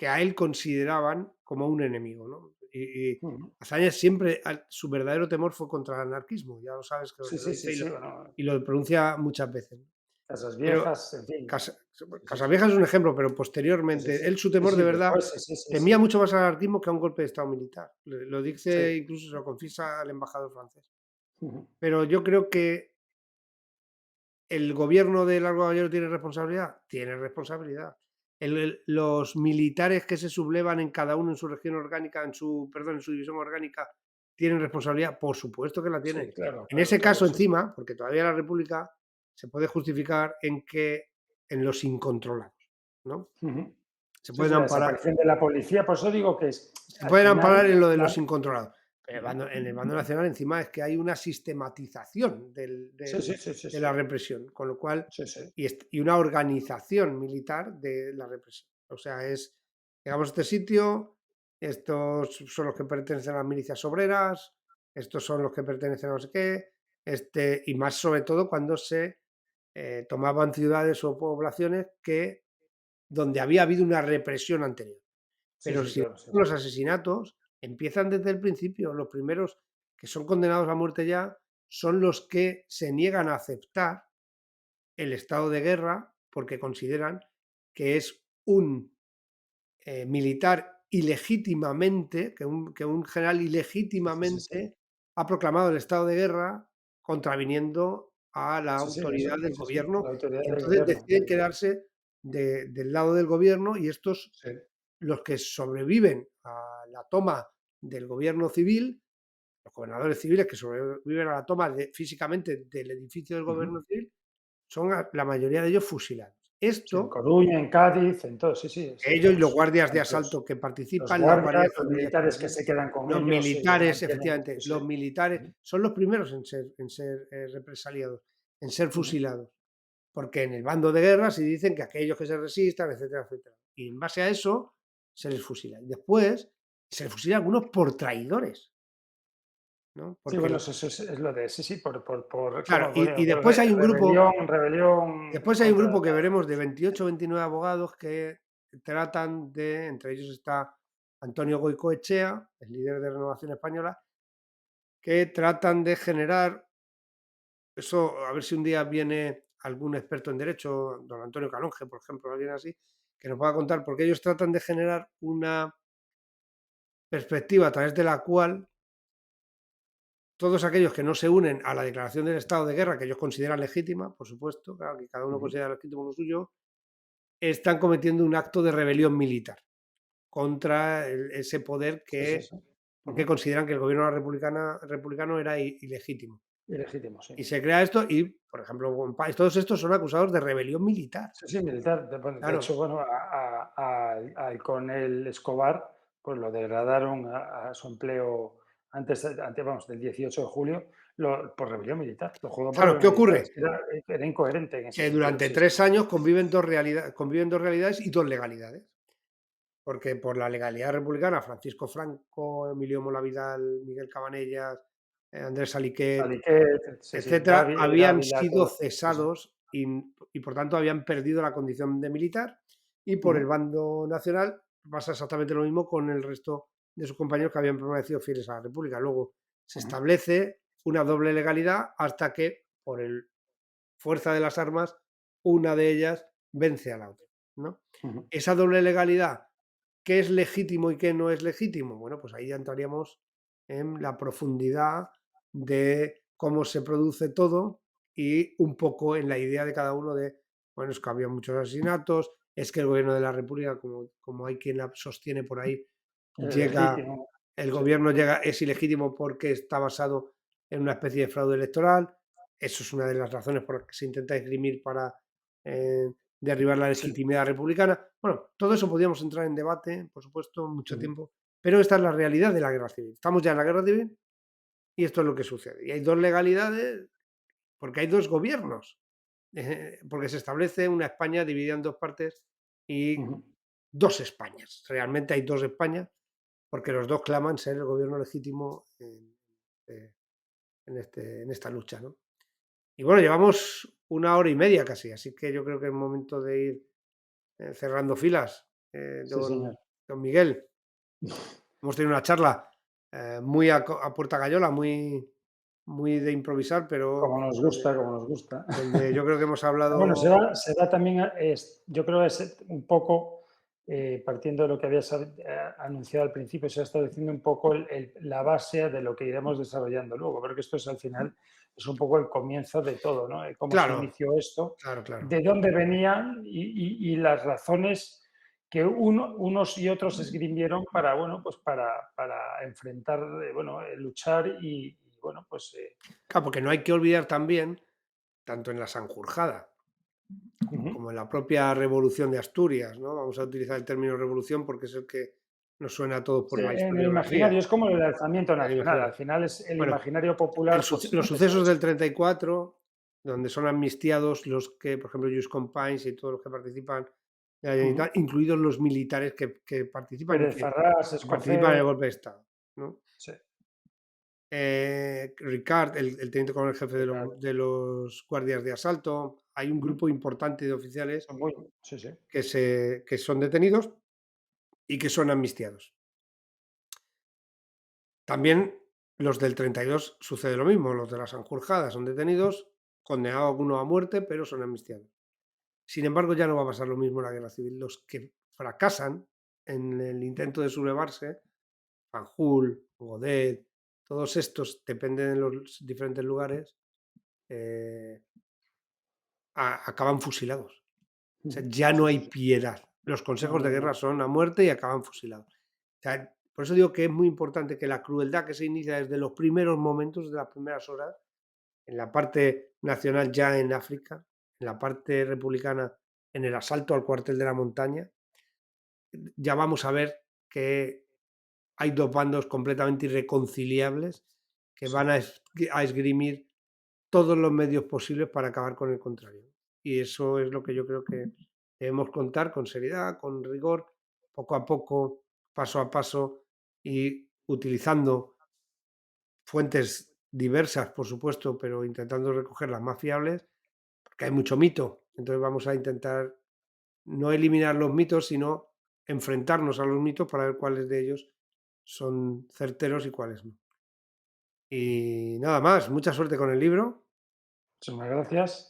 Speaker 1: a él consideraban como un enemigo, ¿no? Y
Speaker 2: Ujú.
Speaker 1: Azaña siempre, su verdadero temor fue contra el anarquismo, ya lo sabes que
Speaker 2: Sí,
Speaker 1: lo
Speaker 2: sí, sí,
Speaker 1: dice
Speaker 2: sí, bueno,
Speaker 1: y lo pronuncia muchas veces.
Speaker 2: casas
Speaker 1: Pero
Speaker 2: viejas, en fin.
Speaker 1: Casa
Speaker 2: Sí, sí, sí.
Speaker 1: Casaviejas es un ejemplo, pero
Speaker 2: Sí, sí,
Speaker 1: posteriormente,
Speaker 2: sí.
Speaker 1: él su
Speaker 2: Sí,
Speaker 1: temor de
Speaker 2: sí,
Speaker 1: verdad
Speaker 2: después, sí, sí, sí,
Speaker 1: temía
Speaker 2: sí.
Speaker 1: mucho más al anarquismo que a un golpe de estado militar. Lo
Speaker 2: Sí.
Speaker 1: dice, incluso se lo confiesa al embajador francés.
Speaker 2: Ujú.
Speaker 1: Pero yo creo que ¿el gobierno de Largo Caballero tiene responsabilidad? Tiene responsabilidad. Los militares que se sublevan en cada uno en su región orgánica, en su división orgánica, ¿tienen responsabilidad? Por supuesto que la tienen.
Speaker 2: Sí, claro,
Speaker 1: En
Speaker 2: claro,
Speaker 1: ese
Speaker 2: claro,
Speaker 1: caso,
Speaker 2: sí.
Speaker 1: encima, porque todavía la República se puede justificar en los incontrolados, ¿no?
Speaker 2: Ujú.
Speaker 1: Se
Speaker 2: Sí, sí,
Speaker 1: pueden
Speaker 2: la
Speaker 1: amparar
Speaker 2: desaparición de la policía, por eso digo que
Speaker 1: se
Speaker 2: al
Speaker 1: pueden amparar
Speaker 2: final,
Speaker 1: en lo de los incontrolados. Pero
Speaker 2: ujú.
Speaker 1: en el bando nacional, encima, es que hay una sistematización
Speaker 2: Sí, sí, sí, sí,
Speaker 1: de
Speaker 2: sí.
Speaker 1: la represión, con lo cual,
Speaker 2: Sí, sí.
Speaker 1: y una organización militar de la represión. O sea, llegamos a este sitio, estos son los que pertenecen a las milicias obreras, estos son los que pertenecen a no sé qué, y más sobre todo cuando se tomaban ciudades o poblaciones donde había habido una represión anterior.
Speaker 2: Sí,
Speaker 1: Pero
Speaker 2: sí,
Speaker 1: si
Speaker 2: claro, sí, sí.
Speaker 1: los asesinatos empiezan desde el principio, los primeros que son condenados a muerte ya son los que se niegan a aceptar el estado de guerra porque consideran que es un militar ilegítimamente, que un general
Speaker 2: Sí, sí, sí, sí.
Speaker 1: ilegítimamente ha proclamado el estado de guerra contraviniendo a la
Speaker 2: Sí, sí, eso,
Speaker 1: autoridad del
Speaker 2: sí, sí,
Speaker 1: gobierno
Speaker 2: la autoridad
Speaker 1: y
Speaker 2: del
Speaker 1: entonces
Speaker 2: gobierno.
Speaker 1: deciden quedarse del lado del gobierno y estos
Speaker 2: Sí.
Speaker 1: los que sobreviven a la toma del gobierno civil, los gobernadores civiles que sobreviven a la toma físicamente del edificio del
Speaker 2: Ujú.
Speaker 1: gobierno civil, son la mayoría de ellos fusilados.
Speaker 2: Sí, en
Speaker 1: Esto,
Speaker 2: Coruña, en Cádiz, en todo, sí, sí, sí,
Speaker 1: ellos y los
Speaker 2: vamos,
Speaker 1: guardias de
Speaker 2: tanto
Speaker 1: asalto que
Speaker 2: los
Speaker 1: participan, la
Speaker 2: guardias,
Speaker 1: Guardia
Speaker 2: los
Speaker 1: Civil
Speaker 2: militares que
Speaker 1: Española,
Speaker 2: se quedan con
Speaker 1: los
Speaker 2: ellos y
Speaker 1: militares,
Speaker 2: mantienen, sí,
Speaker 1: efectivamente,
Speaker 2: sí.
Speaker 1: los militares
Speaker 2: Ujú,
Speaker 1: son los primeros en ser represaliados, en ser
Speaker 2: ujú.
Speaker 1: fusilados, porque en el bando de guerra se dicen que aquellos que se resistan, etcétera, etcétera. Y en base a eso se les fusila. Y después se les fusila a algunos por traidores, ¿no?
Speaker 2: Sí,
Speaker 1: Porque,
Speaker 2: bueno, eso es lo de sí, sí, por
Speaker 1: claro,
Speaker 2: ¿cómo?
Speaker 1: y
Speaker 2: Por
Speaker 1: después hay un grupo,
Speaker 2: rebelión
Speaker 1: después hay un
Speaker 2: contra
Speaker 1: grupo que
Speaker 2: la
Speaker 1: veremos de 28 o 29 abogados que tratan de, entre ellos está Antonio Goicoechea, el líder de Renovación Española, que tratan de generar, eso, a ver si un día viene algún experto en derecho, don Antonio Calonge, por ejemplo, alguien así, que nos pueda contar, porque ellos tratan de generar una perspectiva a través de la cual todos aquellos que no se unen a la declaración del estado de guerra, que ellos consideran legítima, por supuesto, claro que cada uno
Speaker 2: ujú.
Speaker 1: considera legítimo lo suyo, están cometiendo un acto de rebelión militar contra ese poder
Speaker 2: Sí, sí,
Speaker 1: que,
Speaker 2: sí.
Speaker 1: porque
Speaker 2: Ujú.
Speaker 1: consideran que el gobierno republicano era ilegítimo.
Speaker 2: Ilegítimo, sí.
Speaker 1: Y se crea esto y, por ejemplo, todos estos son acusados de rebelión militar.
Speaker 2: Sí, sí, militar. De
Speaker 1: Claro,
Speaker 2: hecho, bueno, al coronel Escobar, pues lo degradaron a su empleo antes, vamos, del 18 de julio, por rebelión militar. Lo juzgó por
Speaker 1: claro, ¿qué
Speaker 2: rebelión militar. Es
Speaker 1: ocurre?
Speaker 2: que era incoherente en ese
Speaker 1: Que
Speaker 2: sentido,
Speaker 1: durante
Speaker 2: sí, sí.
Speaker 1: 3 años conviven dos realidades y dos legalidades. Porque por la legalidad republicana, Francisco Franco, Emilio Mola Vidal, Miguel Cabanellas, Andrés Aliquet,
Speaker 2: Saliquet, sí, sí,
Speaker 1: etcétera, habían
Speaker 2: Dávila,
Speaker 1: sido
Speaker 2: todo. Sí, sí.
Speaker 1: cesados y por tanto habían perdido la condición de militar. Y por el
Speaker 2: Ujú,
Speaker 1: bando nacional pasa exactamente lo mismo con el resto de sus compañeros que habían permanecido fieles a la República. Luego se
Speaker 2: ujú,
Speaker 1: establece una doble legalidad hasta que, por el fuerza de las armas, una de ellas vence a la otra, ¿no?
Speaker 2: ujú.
Speaker 1: Esa doble legalidad, ¿qué es legítimo y qué no es legítimo? Bueno, pues ahí ya entraríamos en la profundidad de cómo se produce todo y un poco en la idea de cada uno de, bueno, es que había muchos asesinatos, es que el gobierno de la República, como hay quien la sostiene por ahí,
Speaker 2: Es
Speaker 1: llega,
Speaker 2: legítimo.
Speaker 1: el
Speaker 2: Sí.
Speaker 1: gobierno llega, es ilegítimo porque está basado en una especie de fraude electoral. Eso es una de las razones por las que se intenta esgrimir para derribar la
Speaker 2: Sí.
Speaker 1: legitimidad republicana. Bueno, todo eso podríamos entrar en debate, por supuesto, mucho
Speaker 2: Ujú,
Speaker 1: tiempo, pero esta es la realidad de la guerra civil. Estamos ya en la guerra civil y esto es lo que sucede. Y hay dos legalidades porque hay dos gobiernos, porque se establece una España dividida en dos partes y
Speaker 2: ujú.
Speaker 1: dos Españas. Realmente hay dos Españas porque los dos claman ser el gobierno legítimo eh, en esta lucha, ¿no? Y bueno, llevamos 1 hora y media casi, así que yo creo que es momento de ir cerrando filas.
Speaker 2: Sí, señor.
Speaker 1: Don Miguel, hemos tenido una charla muy a puerta gallola, muy de improvisar, pero
Speaker 2: Como nos gusta,
Speaker 1: donde,
Speaker 2: como nos gusta.
Speaker 1: donde yo creo que hemos
Speaker 2: Bueno,
Speaker 1: hablado.
Speaker 2: se da también, yo creo, es un poco, partiendo de lo que habías anunciado al principio, se ha estableciendo un poco la base de lo que iremos desarrollando luego. Creo que esto es al final, es un poco el comienzo de todo, ¿no? Cómo se
Speaker 1: Claro,
Speaker 2: inició esto,
Speaker 1: claro, claro.
Speaker 2: de dónde venían y las razones que unos y otros esgrimieron para, bueno, pues para enfrentar, bueno, luchar y, bueno, pues
Speaker 1: Claro, porque no hay que olvidar también, tanto en la Sanjurjada
Speaker 2: ujú.
Speaker 1: como en la propia Revolución de Asturias, ¿no? Vamos a utilizar el término revolución porque es el que nos suena a todos
Speaker 2: Sí,
Speaker 1: por la
Speaker 2: en el
Speaker 1: historiografía.
Speaker 2: imaginario es como el alzamiento
Speaker 1: El
Speaker 2: nacional. Al
Speaker 1: imaginario.
Speaker 2: final es el
Speaker 1: Bueno,
Speaker 2: imaginario popular, pues
Speaker 1: los
Speaker 2: eso
Speaker 1: sucesos
Speaker 2: es.
Speaker 1: del 34, donde son amnistiados los que, por ejemplo, Lluís Companys y todos los que participan de la
Speaker 2: Ujú.
Speaker 1: Generalitat, incluidos los militares que participan y
Speaker 2: Pérez Farrás,
Speaker 1: que participan en el
Speaker 2: Escocé,
Speaker 1: golpe de Estado, ¿no?
Speaker 2: sí,
Speaker 1: Ricard, el teniente coronel jefe
Speaker 2: Ricardo,
Speaker 1: de los guardias de asalto, hay un
Speaker 2: ujú.
Speaker 1: grupo importante de oficiales
Speaker 2: Son muy sí, sí.
Speaker 1: que son detenidos y que son amnistiados. También los del 32 sucede lo mismo, los de la Sanjurjada son detenidos, condenados algunos a muerte, pero son amnistiados. Sin embargo, ya no va a pasar lo mismo en la guerra civil. Los que fracasan en el intento de sublevarse, Fanjul, Godet, todos estos, dependen de los diferentes lugares, eh, acaban fusilados. O sea,
Speaker 2: Ujú.
Speaker 1: ya no
Speaker 2: Sí,
Speaker 1: hay
Speaker 2: sí, sí.
Speaker 1: piedad. los
Speaker 2: No,
Speaker 1: consejos de
Speaker 2: no,
Speaker 1: guerra
Speaker 2: no.
Speaker 1: son a muerte y acaban fusilados. O sea, por eso digo que es muy importante que la crueldad que se inicia desde los primeros momentos, de las primeras horas, en la parte nacional ya en África, en la parte republicana en el asalto al cuartel de la montaña, ya vamos a ver que hay 2 bandos completamente irreconciliables que
Speaker 2: Sí,
Speaker 1: van a esgrimir todos los medios posibles para acabar con el contrario. Y eso es lo que yo creo que debemos contar con seriedad, con rigor, poco a poco, paso a paso y utilizando fuentes diversas, por supuesto, pero intentando recoger las más fiables, porque hay mucho mito. Entonces vamos a intentar no eliminar los mitos, sino enfrentarnos a los mitos para ver cuáles de ellos son certeros y cuáles no. Y nada más, mucha suerte con el libro.
Speaker 2: muchísimas gracias.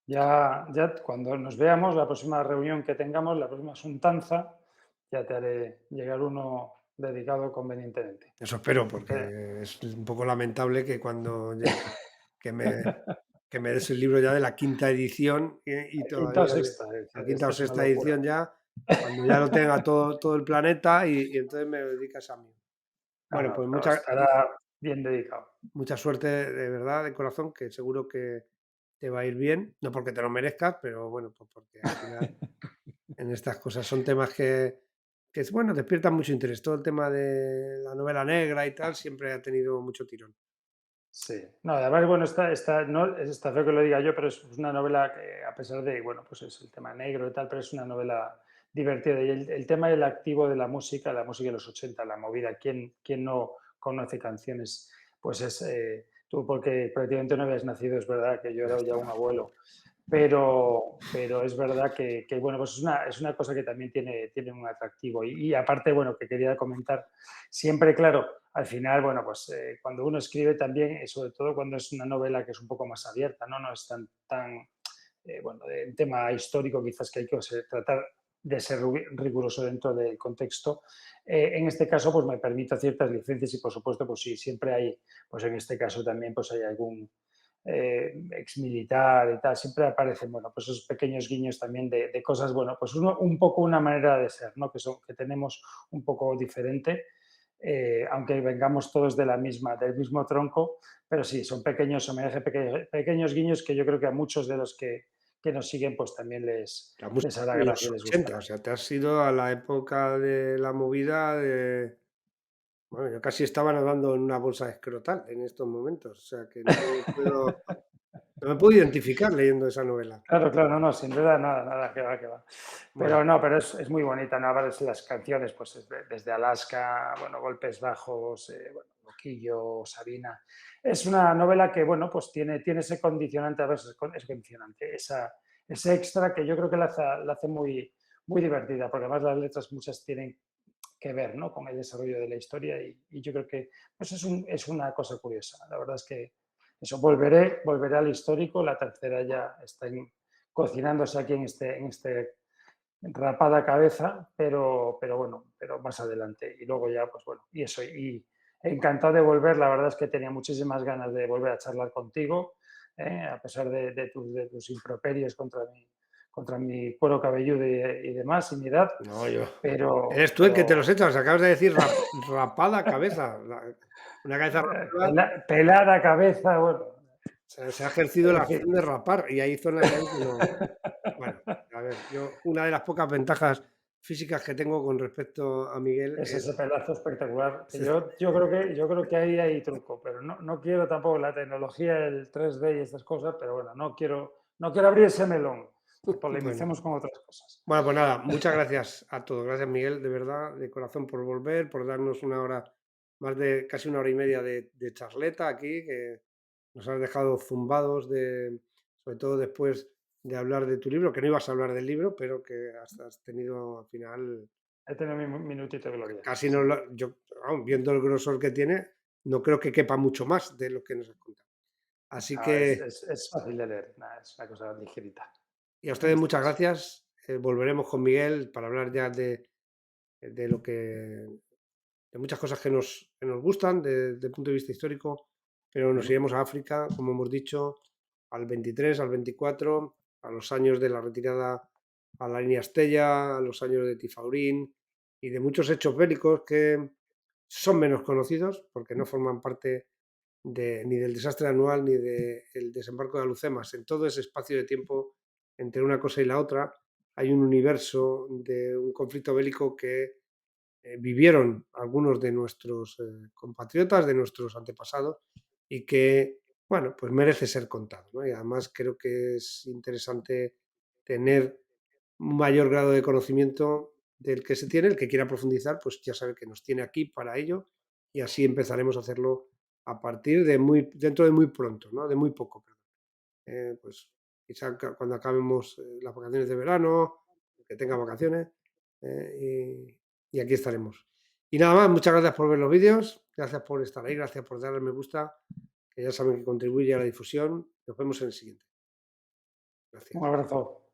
Speaker 2: Ya cuando nos veamos, la próxima reunión que tengamos, la próxima asuntanza, ya te haré llegar uno dedicado convenientemente.
Speaker 1: Eso espero,
Speaker 2: Porque
Speaker 1: porque es un poco lamentable que cuando que me que me des el libro ya de la quinta edición y
Speaker 2: quinta o
Speaker 1: todavía
Speaker 2: sexta, es
Speaker 1: la
Speaker 2: decir,
Speaker 1: quinta
Speaker 2: esto
Speaker 1: o
Speaker 2: es una
Speaker 1: sexta
Speaker 2: locura.
Speaker 1: edición ya, cuando ya lo tenga todo el planeta y entonces me lo dedicas a mí.
Speaker 2: No,
Speaker 1: Bueno,
Speaker 2: no,
Speaker 1: pues
Speaker 2: pero estará bien dedicado.
Speaker 1: mucha suerte de verdad, de corazón, que seguro que te va a ir bien, no porque te lo merezcas, pero bueno, pues porque al final en estas cosas son temas que bueno, despiertan mucho interés. Todo el tema de la novela negra y tal siempre ha tenido mucho tirón.
Speaker 2: Sí. No, además, bueno, no, está feo que lo diga yo, pero es una novela que, a pesar de, bueno, pues es el tema negro y tal, pero es una novela divertida. Y el tema del activo de la música de los 80 la movida, ¿quién no conoce canciones? Pues tú porque prácticamente no habías nacido, es verdad que yo
Speaker 1: Ya
Speaker 2: era ya
Speaker 1: está.
Speaker 2: un abuelo, pero es verdad que, bueno, pues es una cosa que también tiene un atractivo. Y aparte, bueno, que quería comentar, siempre, claro, al final, bueno, pues cuando uno escribe también, sobre todo cuando es una novela que es un poco más abierta, no es tan bueno, de un tema histórico quizás que hay que tratar de ser riguroso dentro del contexto. En este caso, pues me permito ciertas licencias y, por supuesto, pues sí, siempre hay, pues en este caso también, pues hay algún ex militar y tal, siempre aparecen, bueno, pues esos pequeños guiños también de cosas, bueno, pues un poco una manera de ser, ¿no? Que tenemos un poco diferente, aunque vengamos todos del mismo tronco, pero sí, son pequeños homenajes, pequeños guiños que yo creo que a muchos de los que nos siguen, pues también
Speaker 1: La música
Speaker 2: les hará
Speaker 1: de los
Speaker 2: gracia y les
Speaker 1: 80, o
Speaker 2: gustará.
Speaker 1: sea, te has ido a la época de la movida de bueno, yo casi estaba nadando en una bolsa escrotal en estos momentos, o sea, que no me puedo identificar leyendo esa novela.
Speaker 2: Claro, claro, no, no, sin duda, nada, nada, que va, que va.
Speaker 1: Bueno,
Speaker 2: Pero no, pero es muy bonita, ¿no? A veces las canciones, pues desde Alaska, bueno, Golpes Bajos, bueno, Loquillo, Sabina. Es una novela que, bueno, pues tiene ese condicionante, a veces es condicionante, ese extra que yo creo que la hace muy divertida, porque además las letras muchas tienen que ver, ¿no? Con el desarrollo de la historia y yo creo que pues es una cosa curiosa. La verdad es que eso, volveré al histórico, la tercera ya está cocinándose aquí en este rapada cabeza, pero bueno, pero más adelante. Y luego ya, pues bueno, y eso, y encantado de volver, la verdad es que tenía muchísimas ganas de volver a charlar contigo, a pesar de tus improperios contra mi cuero cabelludo y demás, y mi edad,
Speaker 1: no, yo
Speaker 2: pero,
Speaker 1: eres tú el que te los
Speaker 2: pero
Speaker 1: echas, acabas de decir rapada cabeza, una cabeza rapada,
Speaker 2: pelada cabeza, bueno,
Speaker 1: se ha ejercido la
Speaker 2: en fin.
Speaker 1: acción de rapar y hay zonas ahí que no bueno, a ver, yo una de las pocas ventajas físicas que tengo con respecto a Miguel
Speaker 2: Es ese
Speaker 1: es
Speaker 2: pelazo espectacular. Que yo creo que ahí hay truco, pero no quiero tampoco la tecnología, el 3D y estas cosas, pero bueno, no quiero abrir ese melón, que
Speaker 1: bueno.
Speaker 2: polemicemos con otras cosas.
Speaker 1: Bueno, pues nada, muchas gracias a todos. Gracias, Miguel, de verdad, de corazón por volver, por darnos una hora, más de casi una hora y media de charleta aquí, que nos has dejado zumbados sobre todo después de hablar de tu libro, que no ibas a hablar del libro, pero que has tenido al final,
Speaker 2: He tenido mi minutito de gloria,
Speaker 1: casi no
Speaker 2: sí.
Speaker 1: vamos, viendo el grosor que tiene, no creo que quepa mucho más de lo que nos has contado. Así
Speaker 2: Ah, es,
Speaker 1: que,
Speaker 2: es- es fácil de leer, nada, es una cosa ligerita
Speaker 1: y a
Speaker 2: en
Speaker 1: ustedes
Speaker 2: este
Speaker 1: muchas
Speaker 2: caso.
Speaker 1: gracias. Volveremos con Miguel para hablar ya de lo que de muchas cosas que nos gustan desde el punto de vista histórico, pero nos
Speaker 2: Ujú.
Speaker 1: iremos a África, como hemos dicho, al 23, al 24, a los años de la retirada a la línea Estella, a los años de Tifaurín y de muchos hechos bélicos que son menos conocidos porque no forman parte ni del desastre anual ni del desembarco de Alucemas. En todo ese espacio de tiempo entre una cosa y la otra hay un universo de un conflicto bélico que vivieron algunos de nuestros compatriotas, de nuestros antepasados, y que, bueno, pues merece ser contado, ¿no? Y además creo que es interesante tener un mayor grado de conocimiento del que se tiene. El que quiera profundizar, pues ya sabe que nos tiene aquí para ello, y así empezaremos a hacerlo a partir de dentro de muy pronto, ¿no? De muy poco, perdón. Pues quizá cuando acabemos las vacaciones de verano, que tenga vacaciones, y aquí estaremos. Y nada más, muchas gracias por ver los vídeos, gracias por estar ahí, gracias por darle me gusta, que ya saben que contribuye a la difusión. Nos vemos en el siguiente.
Speaker 2: Un
Speaker 1: Gracias.
Speaker 2: abrazo.